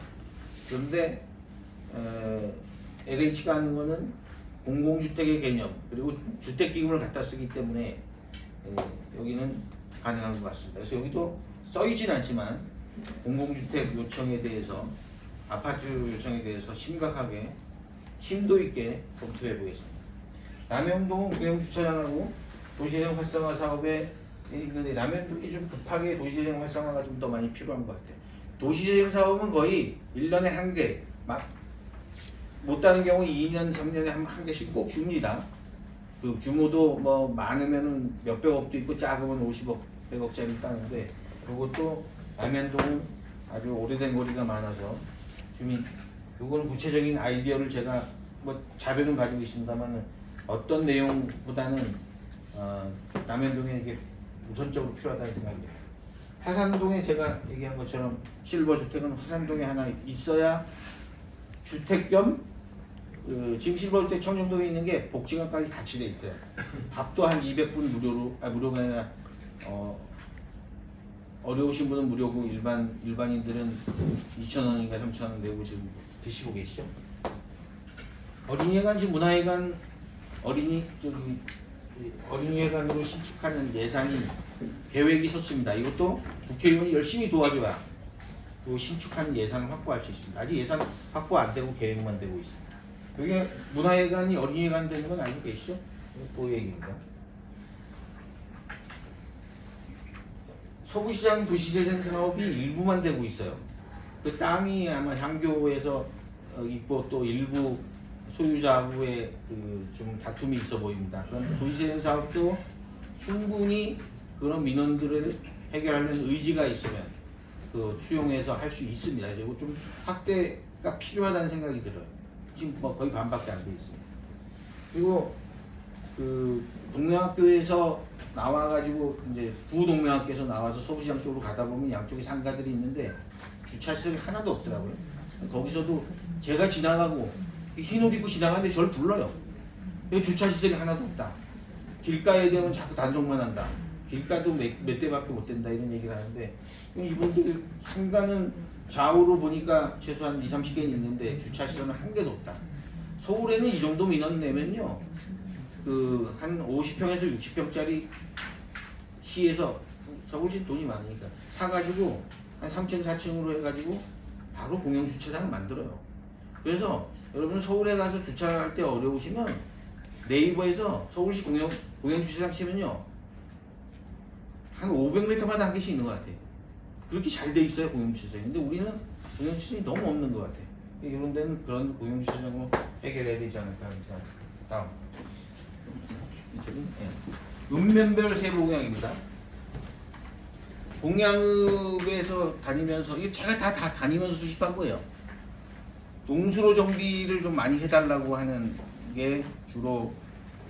그런데 LH가 하는 거는 공공주택의 개념 그리고 주택기금을 갖다 쓰기 때문에 여기는 가능한 것 같습니다. 그래서 여기도 써있진 않지만 공공주택 요청에 대해서 아파트 요청에 대해서 심각하게 심도 있게 검토해 보겠습니다. 남영동은 구형주차장하고 도시재생 활성화 사업에 있는데 남영동이 좀 급하게 도시재생 활성화가 좀 더 많이 필요한 것 같아요. 도시재생 사업은 거의 1년에 한 개, 막 못다는 경우 2년, 3년에 한 개씩 꼭 줍니다. 그 규모도 뭐 많으면은 몇백억도 있고 작으면 50억, 100억짜리 따는데 그것도 남현동은 아주 오래된 거리가 많아서 주민 그거는 구체적인 아이디어를 제가 뭐 자료는 가지고 있습니다만은 어떤 내용보다는 남현동에 이게 우선적으로 필요하다는 생각입니다. 화산동에 제가 얘기한 것처럼 실버 주택은 화산동에 하나 있어야 주택 겸 지금 실버 주택 청정동에 있는 게 복지관까지 같이 돼 있어요. 밥도 한 200분 무료로 무료가 아니라 어려우신 분은 무료고 일반인들은 2,000원인가 3,000원 내고 지금 드시고 계시죠. 어린이회관 지금 문화회관 어린이회관으로 신축하는 예산이 계획이 섰습니다. 이것도 국회의원이 열심히 도와줘야 그 신축하는 예산을 확보할 수 있습니다. 아직 예산 확보 안 되고 계획만 되고 있습니다. 여기 문화회관이 어린이회관 되는 건 알고 계시죠? 그 얘기입니다. 서구시장 도시재생 사업이 일부만 되고 있어요. 그 땅이 아마 향교에서 있고 또 일부 소유자하고의 좀 다툼이 있어 보입니다. 그런데 도시재생 사업도 충분히 그런 민원들을 해결하는 의지가 있으면 수용해서 할 수 있습니다. 그리고 좀 확대가 필요하다는 생각이 들어요. 지금 뭐 거의 반밖에 안 돼 있어요. 그리고 그 동명학교에서 나와가지고 이제 부동명학교에서 나와서 서울시장 쪽으로 가다 보면 양쪽에 상가들이 있는데 주차 시설이 하나도 없더라고요. 거기서도 제가 지나가고 흰 옷 입고 지나가는데 저를 불러요. 여기 주차 시설이 하나도 없다. 길가에 대면 자꾸 단속만 한다. 길가도 몇 대밖에 못 된다 이런 얘기를 하는데 이분들이 상가는 좌우로 보니까 최소한 20-30개는 있는데 주차 시설은 한 개도 없다. 서울에는 이 정도 민원 내면요, 그 한 50평에서 60평짜리 시에서 서울시 돈이 많으니까 사가지고 한 3층, 4층으로 해가지고 바로 공영 주차장을 만들어요. 그래서 여러분 서울에 가서 주차할 때 어려우시면 네이버에서 서울시 공영 주차장 치면요 한 500m마다 한 개씩 있는 것 같아요. 그렇게 잘 돼 있어요 공영 주차장이. 근데 우리는 공영 주차장이 너무 없는 것 같아요. 이런 데는 그런 공영 주차장으로 해결해야 되지 않을까 하는 생각. 다음. 읍면별 세부 공약입니다. 공양읍에서 다니면서 이게 제가 다 다니면서 수집한 거예요. 농수로 정비를 좀 많이 해달라고 하는 게 주로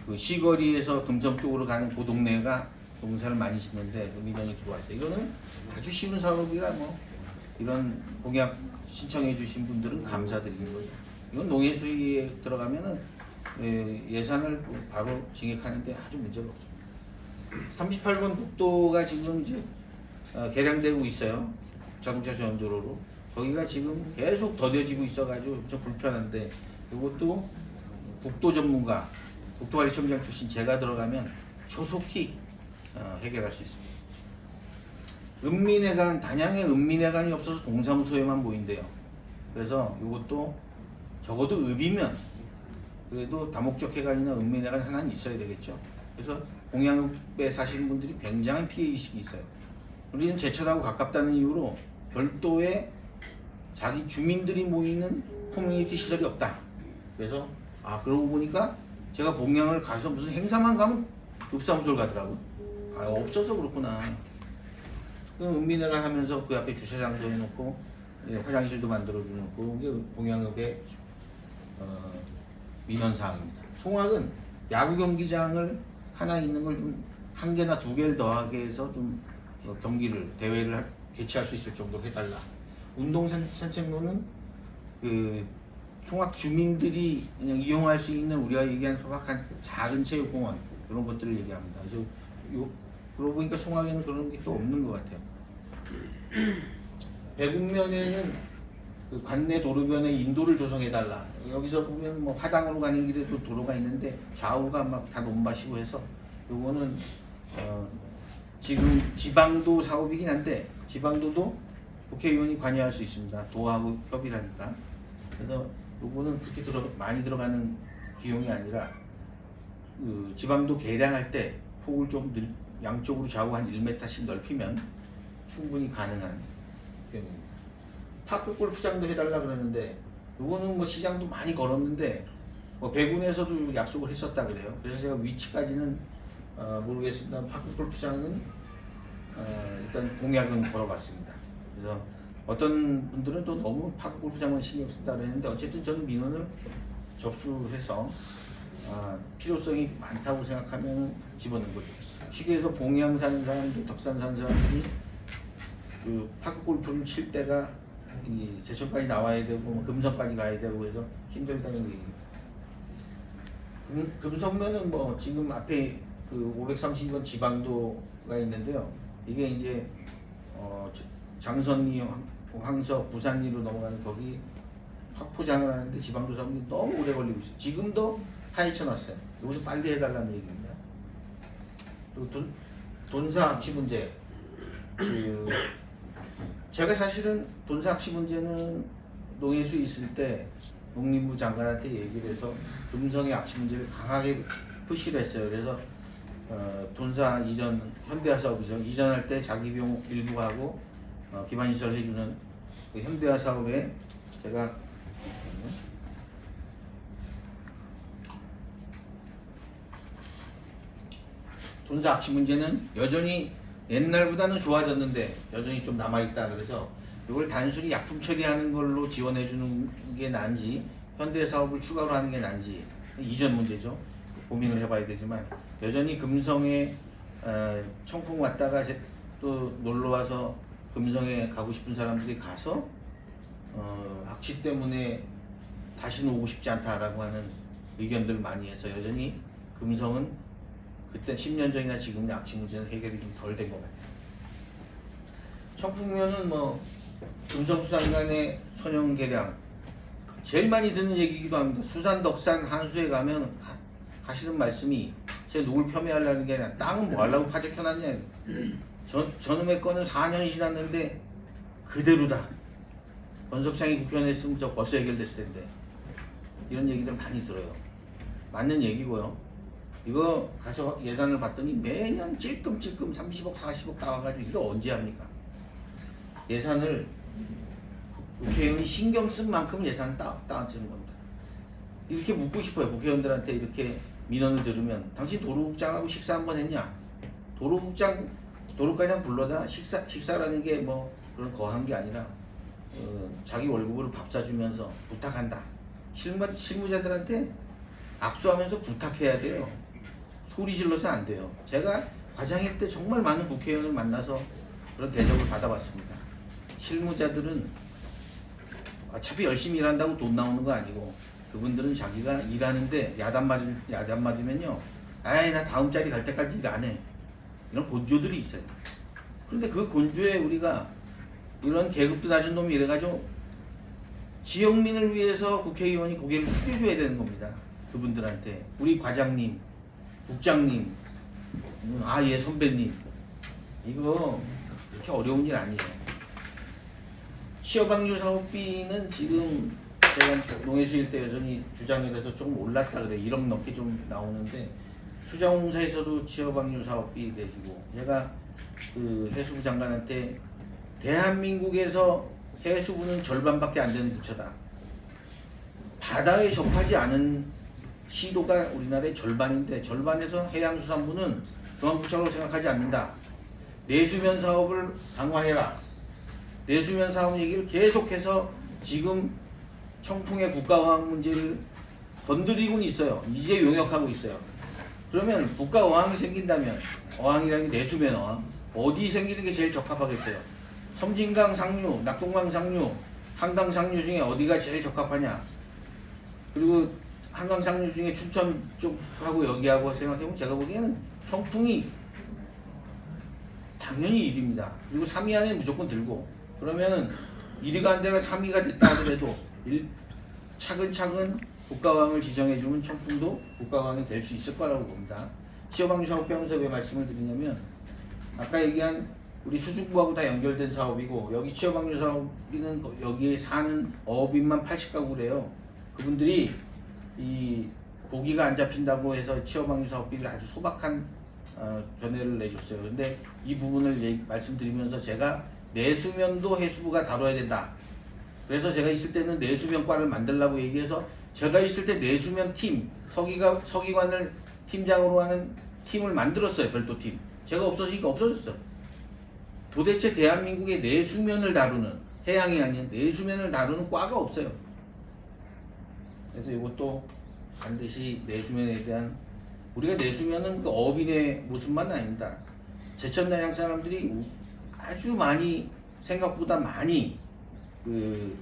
그 시거리에서 금성 쪽으로 가는 그 동네가 농사를 많이 짓는데 그 민원이 들어왔어요. 이거는 아주 쉬운 사업이라 뭐 이런 공약 신청해 주신 분들은 감사드리는 거죠. 이건 농해 수위에 들어가면은 예산을 바로 증액하는데 아주 문제가 없습니다. 38번 국도가 지금 이제 개량되고 있어요. 자동차 전도로로. 거기가 지금 계속 더뎌지고 있어가지고 좀 불편한데 이것도 국도 전문가, 국토관리청장 출신 제가 들어가면 조속히 해결할 수 있습니다. 읍민회관, 단양에 읍민회관이 없어서 동사무소에만 모인대요. 그래서 이것도 적어도 읍이면 그래도 다목적 회관이나 읍민회관 하나는 있어야 되겠죠. 그래서 공양읍에 사시는 분들이 굉장한 피해의식이 있어요. 우리는 제천하고 가깝다는 이유로 별도의 자기 주민들이 모이는 커뮤니티 시설이 없다. 그래서 그러고 보니까 제가 봉양을 가서 무슨 행사만 가면 읍사무소를 가더라고요. 없어서 그렇구나. 그럼 읍민회관 하면서 그 앞에 주차장도 해놓고 화장실도 만들어주고 이게 봉양읍의 민원사항입니다. 송악은 야구 경기장을 하나 있는 걸 좀 한 개나 두 개를 더하게 해서 좀 경기를 대회를 개최할 수 있을 정도로 해달라. 운동 산책로는 그 송악 주민들이 그냥 이용할 수 있는 우리가 얘기한 소박한 작은 체육공원 그런 것들을 얘기합니다. 그래서 그러고 보니까 송악에는 그런 게 또 없는 것 같아요. 배국면에는 그 관내 도로변에 인도를 조성해달라. 여기서 보면 뭐 화당으로 가는 길에도 도로가 있는데 좌우가 막 다 논밭이고 해서 요거는 지금 지방도 사업이긴 한데 지방도도 국회의원이 관여할 수 있습니다. 도하고 협의를 하니까. 그래서 요거는 그렇게 많이 들어가는 비용이 아니라 그 지방도 개량할 때 폭을 좀 양쪽으로 좌우 한 1m씩 넓히면 충분히 가능한 비용입니다. 파크 골프장도 해달라 그러는데 요거는 뭐 시장도 많이 걸었는데 뭐 배군에서도 약속을 했었다 그래요. 그래서 제가 위치까지는 모르겠습니다. 파크 골프장은 일단 공약은 걸어봤습니다. 그래서 어떤 분들은 또 너무 파크 골프장만 신경 쓴다 그랬는데 어쨌든 저는 민원을 접수해서 필요성이 많다고 생각하면 집어넣은 거죠. 쉽게 해서 봉양 사는 사람들, 덕산 사는 사람들이 그 파크 골프를 칠 때가 이 제천까지 나와야 되고 금성까지 가야 되고 해서 힘들다는 얘기입니다. 금성면은 뭐 지금 앞에 그 532번 지방도가 있는데요. 이게 이제 장선리, 황석, 부산리로 넘어가는 거기 확포장을 하는데 지방도 사업이 너무 오래 걸리고 있어요. 지금도 파헤쳐놨어요. 여기서 빨리 해달라는 얘기입니다. 그리고 돈사 악취 문제. 제가 사실은 돈사 악취 문제는 농해수 있을 때 농림부 장관한테 얘기를 해서 금성의 악취 문제를 강하게 푸시를 했어요. 그래서 돈사 이전, 현대화 사업이죠. 이전할 때 자기 비용 일부 하고 기반시설 해주는 그 현대화 사업에 제가 돈사 악취 문제는 여전히 옛날보다는 좋아졌는데 여전히 좀 남아있다. 그래서 이걸 단순히 약품 처리하는 걸로 지원해 주는 게 나은지 현대 사업을 추가로 하는 게 난지 이전 문제죠. 고민을 해봐야 되지만 여전히 금성에 청풍 왔다가 또 놀러 와서 금성에 가고 싶은 사람들이 가서 악취 때문에 다시는 오고 싶지 않다라고 하는 의견들을 많이 해서 여전히 금성은 그때 10년 전이나 지금의 악취 문제는 해결이 좀 덜 된 것 같아요. 청풍면은 뭐 금성수산간의 선형 개량 제일 많이 듣는 얘기이기도 합니다. 수산, 덕산, 한수에 가면 하시는 말씀이 제가 누굴 폄훼하려는 게 아니라 땅은 뭐 하려고 파재켜놨냐. 저놈의 거는 4년이 지났는데 그대로다. 권석창이 국회의원 했으면 저 벌써 해결됐을 텐데. 이런 얘기들 많이 들어요. 맞는 얘기고요. 이거 가서 예산을 봤더니 매년 찔끔찔끔 30억 40억 나와가지고 이거 언제 합니까? 예산을 국회의원이 신경 쓴 만큼 예산을 따지는 겁니다. 이렇게 묻고 싶어요. 국회의원들한테 이렇게 민원을 들으면 당신 도로국장하고 식사 한번 했냐? 도로과장 불러다 식사라는 게 뭐 그런 거한 게 아니라 자기 월급으로 밥 사주면서 부탁한다. 실무자들한테 악수하면서 부탁해야 돼요. 소리 질러서 안 돼요. 제가 과장일 때 정말 많은 국회의원을 만나서 그런 대접을 받아봤습니다. 실무자들은 어차피 열심히 일한다고 돈 나오는 거 아니고 그분들은 자기가 일하는데 야단 맞으면요. 아이 나 다음 자리 갈 때까지 일 안 해. 이런 곤조들이 있어요. 그런데 그 곤조에 우리가 이런 계급도 낮은 놈이 이래가지고 지역민을 위해서 국회의원이 고개를 숙여줘야 되는 겁니다. 그분들한테 우리 과장님, 국장님, 예 선배님 이거 그렇게 어려운 일 아니에요. 취업방류 사업비는 지금 제가 농해수일 때 여전히 주장에 대해서 조금 올랐다 그래 1억 넘게 좀 나오는데 수자원공사에서도 취업방류 사업비 내주고 제가 그 해수부 장관한테 대한민국에서 해수부는 절반밖에 안 되는 부처다. 바다에 접하지 않은 시도가 우리나라의 절반인데 절반에서 해양수산부는 중앙부처로 생각하지 않는다. 내수면 사업을 강화해라. 내수면 사업 얘기를 계속해서 지금 청풍의 국가어항 문제를 건드리고는 있어요. 이제 용역하고 있어요. 그러면 국가어항이 생긴다면 어항이라는 게 내수면 어항 어디 생기는 게 제일 적합하겠어요? 섬진강 상류, 낙동강 상류, 한강 상류 중에 어디가 제일 적합하냐? 그리고 한강 상류 중에 춘천 쪽하고 여기하고 생각해보면 제가 보기에는 청풍이 당연히 1위입니다. 그리고 3위 안에 무조건 들고 그러면은 1위가 안 되나 3위가 됐다 하더라도 차근차근 국가왕을 지정해주면 청풍도 국가왕이 될 수 있을 거라고 봅니다. 취업방류 사업하면서 왜 말씀을 드리냐면 아까 얘기한 우리 수중부하고 다 연결된 사업이고 여기 취업방류 사업비는 여기에 사는 어업인만 80가구래요. 그분들이 이 고기가 안 잡힌다고 해서 취업방류 사업비를 아주 소박한 견해를 내줬어요. 근데 이 부분을 말씀드리면서 제가 내수면도 해수부가 다뤄야 된다. 그래서 제가 있을 때는 내수면과를 만들라고 얘기해서 제가 있을 때 내수면 팀 서기관을 팀장으로 하는 팀을 만들었어요. 별도 팀. 제가 없어지니까 없어졌어. 도대체 대한민국의 내수면을 다루는 해양이 아닌 내수면을 다루는 과가 없어요. 그래서 이것도 반드시 내수면에 대한 우리가 내수면은 그 어업인의 모습만 아닙니다. 제천남양 사람들이 아주 많이 생각보다 많이 그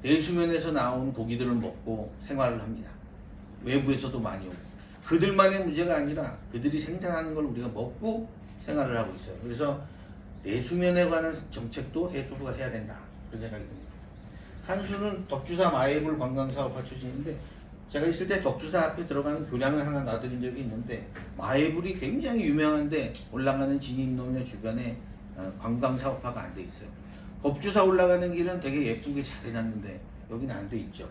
내수면에서 나온 고기들을 먹고 생활을 합니다. 외부에서도 많이 오고 그들만의 문제가 아니라 그들이 생산하는 걸 우리가 먹고 생활을 하고 있어요. 그래서 내수면에 관한 정책도 해수부가 해야 된다 그런 생각이 듭니다. 한수는 덕주사 마애불 관광사업화 추진인데 제가 있을 때 덕주사 앞에 들어가는 교량을 하나 놔드린 적이 있는데 마애불이 굉장히 유명한데 올라가는 진입로면 주변에 관광사업화가 안 돼 있어요. 법주사 올라가는 길은 되게 예쁘게 잘 해놨는데 여기는 안 돼 있죠.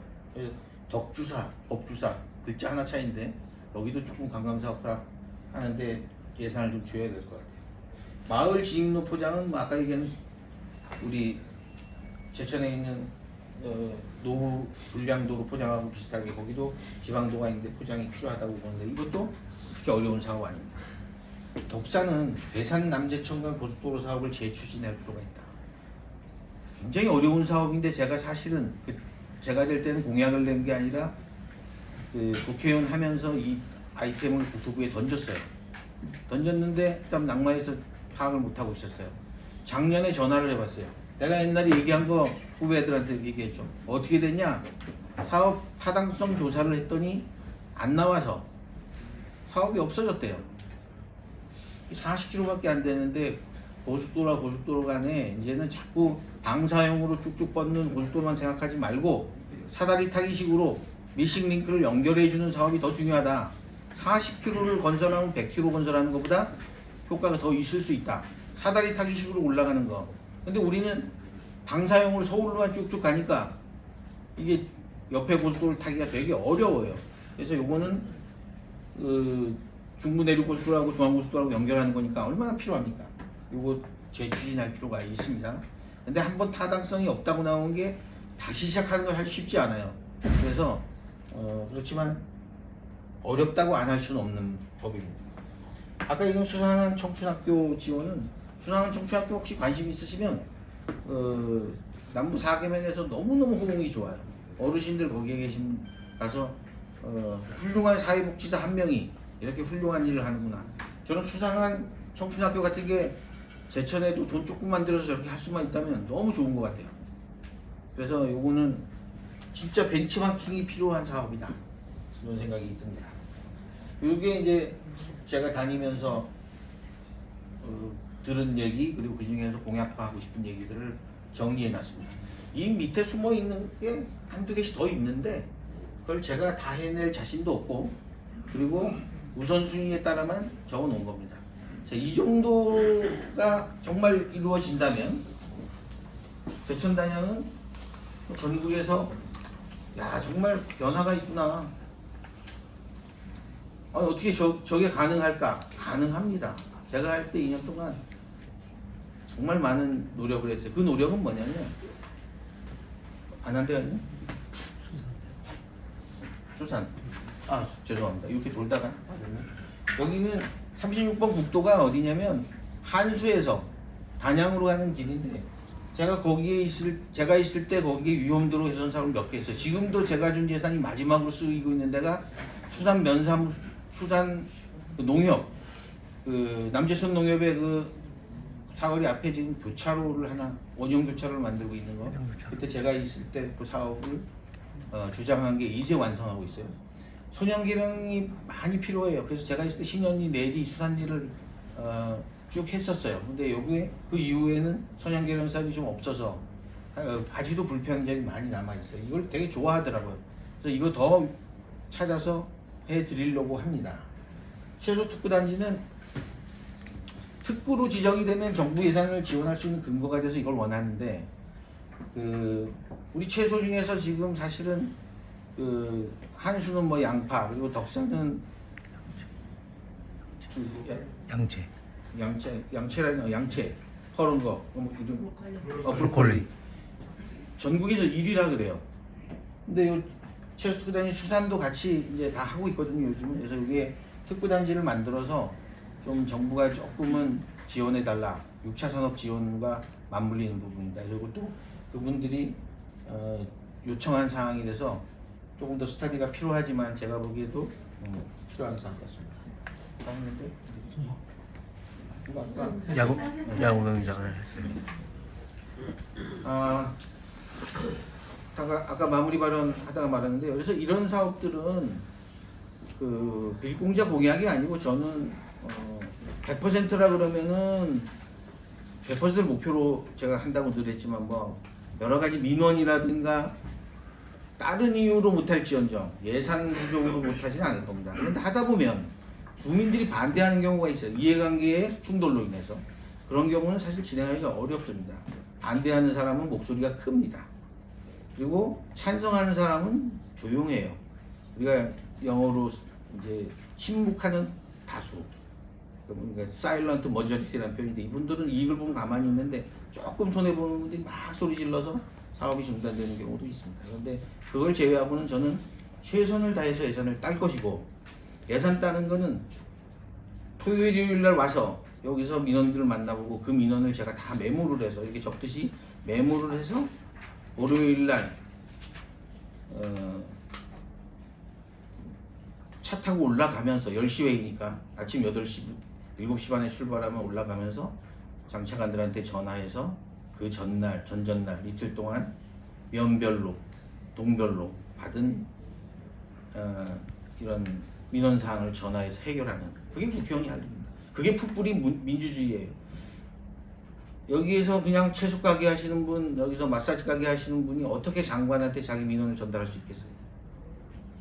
덕주사, 법주사 글자 하나 차이인데 여기도 조금 관광사업화 하는데 예산을 좀 줘야 될 것 같아요. 마을 진입로 포장은 뭐 아까 얘기한 우리 제천에 있는 노후 불량도로 포장하고 비슷하게 거기도 지방도가 있는데 포장이 필요하다고 보는데 이것도 그렇게 어려운 사업 아닙니다. 덕산은 괴산 남제천간 고속도로 사업을 재추진할 필요가 있다. 굉장히 어려운 사업인데 제가 사실은 제가 될 때는 공약을 낸 게 아니라 그 국회의원 하면서 이 아이템을 국토부에 던졌어요. 던졌는데 일단 낙마해서 파악을 못하고 있었어요. 작년에 전화를 해봤어요. 내가 옛날에 얘기한 거 후배들한테 얘기했죠. 어떻게 됐냐? 사업 타당성 조사를 했더니 안 나와서 사업이 없어졌대요. 40km밖에 안 되는데 고속도로 간에 이제는 자꾸 방사형으로 쭉쭉 뻗는 고속도로만 생각하지 말고 사다리 타기식으로 미싱 링크를 연결해주는 사업이 더 중요하다. 40km를 건설하면 100km 건설하는 것보다 효과가 더 있을 수 있다. 사다리 타기식으로 올라가는 거. 근데 우리는 방사형으로 서울로만 쭉쭉 가니까 이게 옆에 고속도로를 타기가 되게 어려워요. 그래서 요거는 중부 내륙 고속도로하고 중앙 고속도로하고 연결하는 거니까 얼마나 필요합니까? 요거 재추진할 필요가 있습니다. 근데 한번 타당성이 없다고 나온 게 다시 시작하는 건 사실 쉽지 않아요. 그래서 그렇지만 어렵다고 안 할 수는 없는 법입니다. 아까 이건 수상한 청춘학교 지원은 수상한 청춘학교 혹시 관심 있으시면 남부 4개면에서 너무너무 호응이 좋아요. 어르신들 거기에 계신 가서 훌륭한 사회복지사 한 명이 이렇게 훌륭한 일을 하는구나. 저는 수상한 청춘학교 같은 게 제천에도 돈 조금만 들여서 저렇게 할 수만 있다면 너무 좋은 것 같아요. 그래서 요거는 진짜 벤치마킹이 필요한 사업이다. 이런 생각이 듭니다. 이게 이제 제가 다니면서 들은 얘기 그리고 그 중에서 공약화하고 싶은 얘기들을 정리해 놨습니다. 이 밑에 숨어 있는 게 한두 개씩 더 있는데 그걸 제가 다 해낼 자신도 없고 그리고 우선순위에 따라만 적어 놓은 겁니다. 자, 이 정도가 정말 이루어진다면 제천단양은 전국에서 야 정말 변화가 있구나. 아니, 어떻게 저게 가능할까? 가능합니다. 제가 할 때 2년 동안 정말 많은 노력을 했어요. 그 노력은 뭐냐면 안 한 데가 있나? 수산. 아 죄송합니다. 이렇게 돌다가 여기는 36번 국도가 어디냐면 한수에서 단양으로 가는 길인데 제가 있을 때 거기에 위험도로 개선사업을 몇 개 했어요. 지금도 제가 준 예산이 마지막으로 쓰이고 있는 데가 수산 그 농협 남재선 농협의 그 사거리 앞에 지금 교차로를 하나 원형 교차로를 만들고 있는 거. 그때 제가 있을 때 그 사업을 주장한 게 이제 완성하고 있어요. 선형기령이 많이 필요해요. 그래서 제가 있을 때 신현리, 내리, 수산리를 쭉 했었어요. 근데 여기에 그 이후에는 선형기령 사업이 좀 없어서 바지도 불편한 점이 많이 남아 있어요. 이걸 되게 좋아하더라고요. 그래서 이거 더 찾아서 해드리려고 합니다. 최소 특구단지는 특구로 지정이 되면 정부 예산을 지원할 수 있는 근거가 돼서 이걸 원하는데 우리 채소 중에서 지금 사실은 한수는 뭐 양파 그리고 덕산은 양채 퍼른 거 뭐 이름 브로콜리 전국에서 1위라 그래요. 근데 요 채소 특구단지 수산도 같이 이제 다 하고 있거든요 요즘은. 그래서 이게 특구단지를 만들어서 좀 정부가 조금은 지원해 달라. 6차 산업 지원과 맞물리는 부분이다. 그리고 또 그분들이 요청한 사항이 돼서 조금 더 스터디가 필요하지만 제가 보기에도 필요한 사항 같습니다. 야구경장을 했습니다. 아까 마무리 발언 하다가 말았는데 그래서 이런 사업들은 빌공자 공약이 아니고 저는 100%라 그러면은 100%를 목표로 제가 한다고 늘 했지만 뭐 여러 가지 민원이라든가 다른 이유로 못할지언정 예산 부족으로 못하지는 않을 겁니다. 그런데 하다 보면 주민들이 반대하는 경우가 있어요. 이해관계의 충돌로 인해서. 그런 경우는 사실 진행하기가 어렵습니다. 반대하는 사람은 목소리가 큽니다. 그리고 찬성하는 사람은 조용해요. 우리가 영어로 이제 침묵하는 다수. 그러니까 사일런트 머저리티라는 표현인데 이분들은 이익을 보면 가만히 있는데 조금 손해보는 분들이 막 소리 질러서 사업이 중단되는 경우도 있습니다. 그런데 그걸 제외하고는 저는 최선을 다해서 예산을 딸 것이고 예산 따는 거는 토요일, 일요일 날 와서 여기서 민원들을 만나보고 그 민원을 제가 다 메모를 해서 이렇게 적듯이 메모를 해서 월요일 날 차 타고 올라가면서 10시 외이니까 아침 8시, 7시 반에 출발하면 올라가면서 장차관들한테 전화해서 그 전날, 전전날 이틀 동안 면별로, 동별로 받은 이런 민원사항을 전화해서 해결하는 그게 국회의원이 할 일입니다. 그게 풋뿌리 민주주의예요. 여기에서 그냥 채소 가게 하시는 분, 여기서 마사지 가게 하시는 분이 어떻게 장관한테 자기 민원을 전달할 수 있겠어요?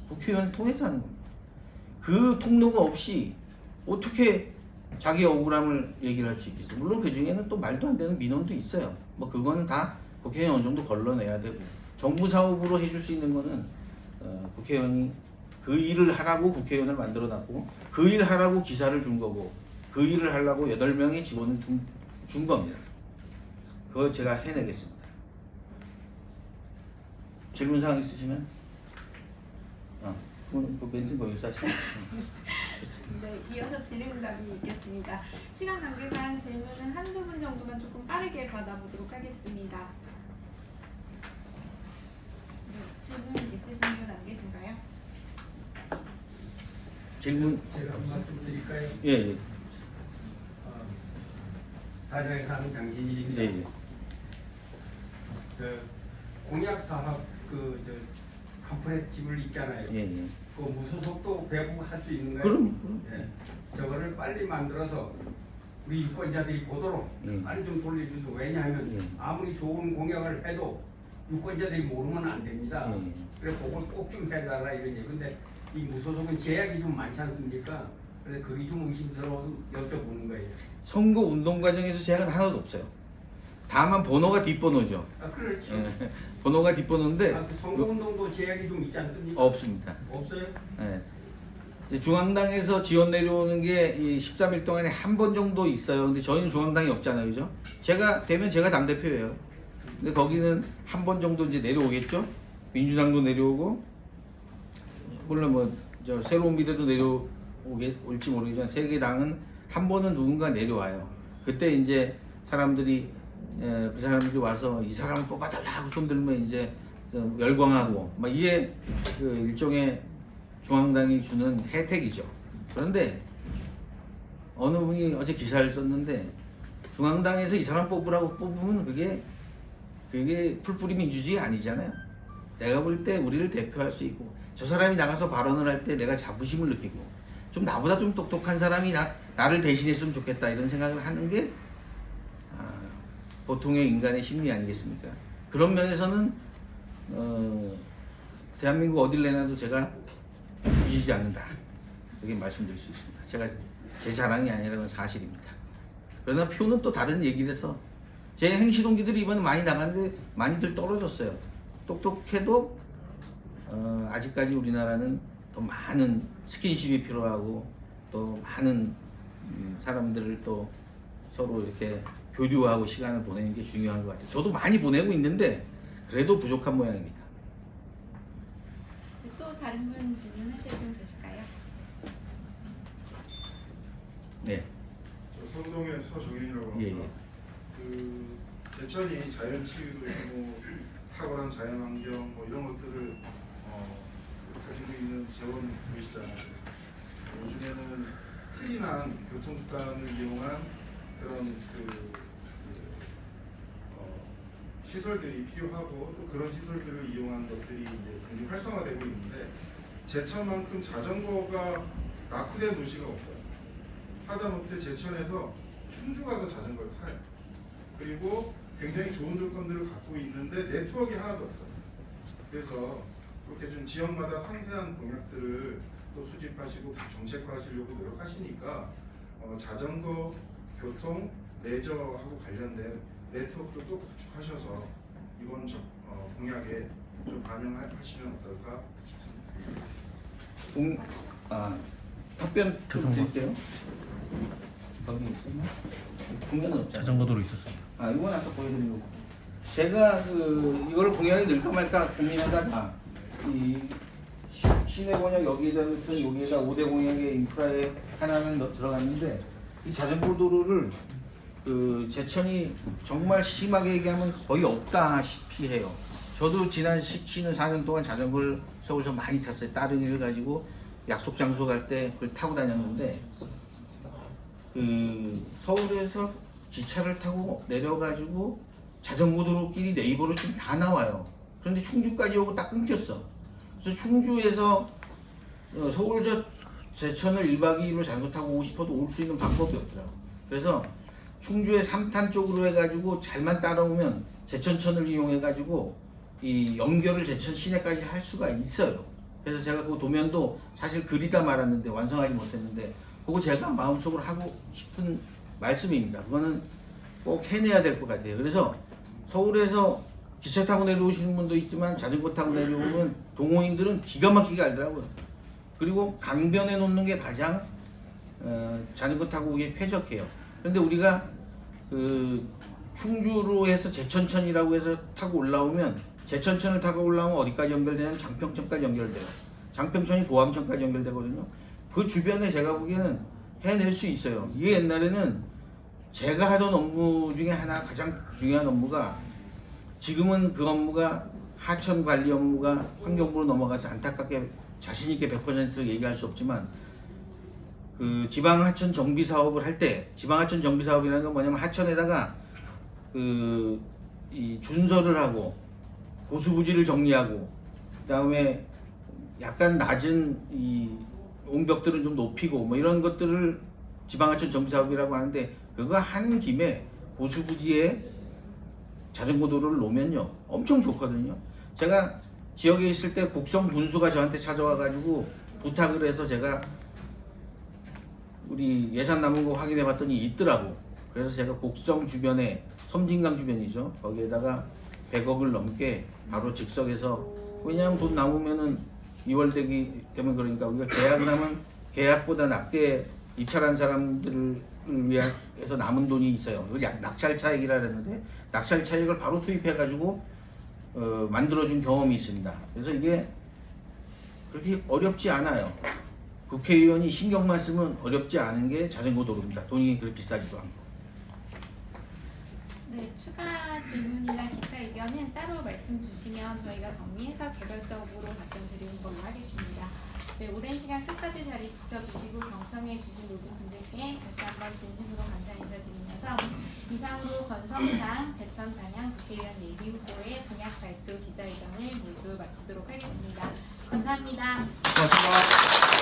국회의원을 통해서 하는 겁니다. 그 통로가 없이 어떻게 자기 억울함을 얘기를 할 수 있겠어요? 물론 그 중에는 또 말도 안 되는 민원도 있어요. 뭐 그거는 다 국회의원 어느 정도 걸러내야 되고, 정부 사업으로 해줄 수 있는 거는 국회의원이 그 일을 하라고 국회의원을 만들어놨고, 그 일 하라고 기사를 준 거고, 그 일을 하려고 8명의 직원을 준 겁니다. 그거 제가 해내겠습니다. 질문사항 있으시면? 그 멘트 거기서 하시면. 네, 이어서 질의응답이 있겠습니다. 시간 관계상 질문은 한두 분 정도만 조금 빠르게 받아보도록 하겠습니다. 네, 질문 있으신 분 안 계신가요? 질문? 제가 말씀드릴까요? 예. 다자에 사는 장진일입니다. 예. 저 공약 사업 팜플렛 집을 있잖아요. 예. 그 무소속도 배부할 수 있는가요? 그럼. 예. 저거를 빨리 만들어서 우리 유권자들이 보도록 빨리 좀 돌려주세요. 왜냐하면 아무리 좋은 공약을 해도 유권자들이 모르면 안 됩니다. 그래서 그걸 꼭 좀 해달라 이런 얘기. 근데 이 무소속은 제약이 좀 많지 않습니까? 그래서 그게 좀 의심스러워서 여쭤보는 거예요. 선거 운동 과정에서 제약은 하나도 없어요. 다만 번호가 뒷번호죠. 그렇죠. 예. 번호가 뒷번호인데 그 선거운동도 제약이 좀 있지 않습니까? 없습니다. 없어요? 예. 이제 중앙당에서 지원 내려오는 게 이 13일 동안에 한 번 정도 있어요. 근데 저희는 중앙당이 없잖아요, 그죠? 제가 되면 제가 당대표예요. 근데 거기는 한 번 정도 이제 내려오겠죠. 민주당도 내려오고, 물론 뭐 저 새로운 미래도 올지 모르겠지만 세 개 당은 한 번은 누군가 내려와요. 그때 이제 사람들이 그 사람들이 와서 이 사람을 뽑아달라고 손들면 이제 좀 열광하고 막 이게 그 일종의 중앙당이 주는 혜택이죠. 그런데 어느 분이 어제 기사를 썼는데 중앙당에서 이 사람 뽑으라고 뽑으면 그게 풀뿌리 민주주의 아니잖아요. 내가 볼 때 우리를 대표할 수 있고 저 사람이 나가서 발언을 할 때 내가 자부심을 느끼고 좀 나보다 좀 똑똑한 사람이 나를 대신했으면 좋겠다 이런 생각을 하는 게 보통의 인간의 심리 아니겠습니까? 그런 면에서는 대한민국 어딜 내놔도 제가 뒤지지 않는다 이렇게 말씀드릴 수 있습니다. 제가 제 자랑이 아니라는 사실입니다. 그러나 표는 또 다른 얘기를 해서 제 행시 동기들이 이번에 많이 나갔는데 많이들 떨어졌어요. 똑똑해도 아직까지 우리나라는 더 많은 스킨십이 필요하고 또 많은 사람들을 또 서로 이렇게 교류하고 시간을 보내는 게 중요한 것 같아요. 저도 많이 보내고 있는데 그래도 부족한 모양입니다. 또 다른 분 질문하실 분 계실까요? 네. 저 성동의 서정현이라고 합니다. 예. 그 제천이 자연치유도시고 탁월한 자연환경 뭐 이런 것들을 가지고 있는 재원 도시잖아요. 요즘에는 클린한 교통수단을 이용한 그런 시설들이 필요하고 또 그런 시설들을 이용한 것들이 이제 굉장히 활성화되고 있는데 제천만큼 자전거가 낙후된 도시가 없어요. 하다못해 제천에서 충주 가서 자전거를 타요. 그리고 굉장히 좋은 조건들을 갖고 있는데 네트워크가 하나도 없어요. 그래서 그렇게 좀 지역마다 상세한 공약들을 또 수집하시고 정책화하시려고 노력하시니까 자전거, 교통, 레저하고 관련된 네트워크도 또 구축하셔서 이번 공약에 좀 반영하시면 어떨까 싶습니다. 답변 좀 드릴게요. 거기 있었나? 공약은 없잖아요. 자전거도로 있었어요. 이건 아까 보여드린 거. 제가 이걸 공약에 넣을까 말까 고민하다가 이 시내 공약 여기에다 넣든 여기에다 5대 공약의 인프라에 하나는 들어갔는데 이 자전거 도로를 제천이 정말 심하게 얘기하면 거의 없다시피 해요. 저도 지난 쉬는 4년 동안 자전거를 서울에서 많이 탔어요. 따릉이를 가지고 약속 장소 갈 때 그걸 타고 다녔는데 그 서울에서 기차를 타고 내려가지고 자전거 도로길이 네이버로 지금 다 나와요. 그런데 충주까지 오고 딱 끊겼어. 그래서 충주에서 서울에서 제천을 1박 2일로 자전거 타고 오고 싶어도 올 수 있는 방법이 없더라고. 그래서 충주의 3탄 쪽으로 해가지고 잘만 따라오면 제천천을 이용해가지고 이 연결을 제천 시내까지 할 수가 있어요. 그래서 제가 그 도면도 사실 그리다 말았는데 완성하지 못했는데 그거 제가 마음속으로 하고 싶은 말씀입니다. 그거는 꼭 해내야 될 것 같아요. 그래서 서울에서 기차 타고 내려오시는 분도 있지만 자전거 타고 내려오면 동호인들은 기가 막히게 알더라고요. 그리고 강변에 놓는 게 가장 자전거 타고 오기에 쾌적해요. 그런데 우리가 그 충주로 해서 제천천이라고 해서 타고 올라오면 제천천을 타고 올라오면 어디까지 연결되냐면 장평천까지 연결돼요. 장평천이 도암천까지 연결되거든요. 그 주변에 제가 보기에는 해낼 수 있어요. 이게 옛날에는 제가 하던 업무 중에 하나 가장 중요한 업무가 지금은 그 업무가 하천 관리 업무가 환경부로 넘어가서 안타깝게 자신있게 100% 얘기할 수 없지만 그 지방하천 정비 사업을 할 때 지방하천 정비 사업이라는 건 뭐냐면 하천에다가 그 이 준설을 하고 보수부지를 정리하고 그다음에 약간 낮은 이 옹벽들은 좀 높이고 뭐 이런 것들을 지방하천 정비 사업이라고 하는데 그거 하는 김에 보수부지에 자전거 도로를 놓으면요 엄청 좋거든요. 제가 지역에 있을 때 곡성 분수가 저한테 찾아와 가지고 부탁을 해서 제가 우리 예산 남은 거 확인해 봤더니 있더라고. 그래서 제가 곡성 주변에 섬진강 주변이죠. 거기에다가 100억을 넘게 바로 즉석에서 왜냐하면 돈 남으면은 2월 되면 그러니까 우리가 계약을 하면 계약보다 낮게 입찰한 사람들을 위해서 남은 돈이 있어요. 이걸 낙찰 차익이라 그랬는데 낙찰 차익을 바로 투입해 가지고 만들어준 경험이 있습니다. 그래서 이게 그렇게 어렵지 않아요. 국회의원이 신경만 쓰면 어렵지 않은 게 자전거 도로입니다. 돈이 그렇게 비싸지도 않고. 네, 추가 질문이나 기타 의견은 따로 말씀 주시면 저희가 정리해서 개별적으로 답변 드리는 걸로 하겠습니다. 네, 오랜 시간 끝까지 자리 지켜주시고 경청해 주신 모든 분들께 다시 한번 진심으로 감사 인사드리면서 이상으로 권성장 제천 단양 국회의원 예비 후보의 공약 발표 기자회견을 모두 마치도록 하겠습니다. 감사합니다. 고맙습니다.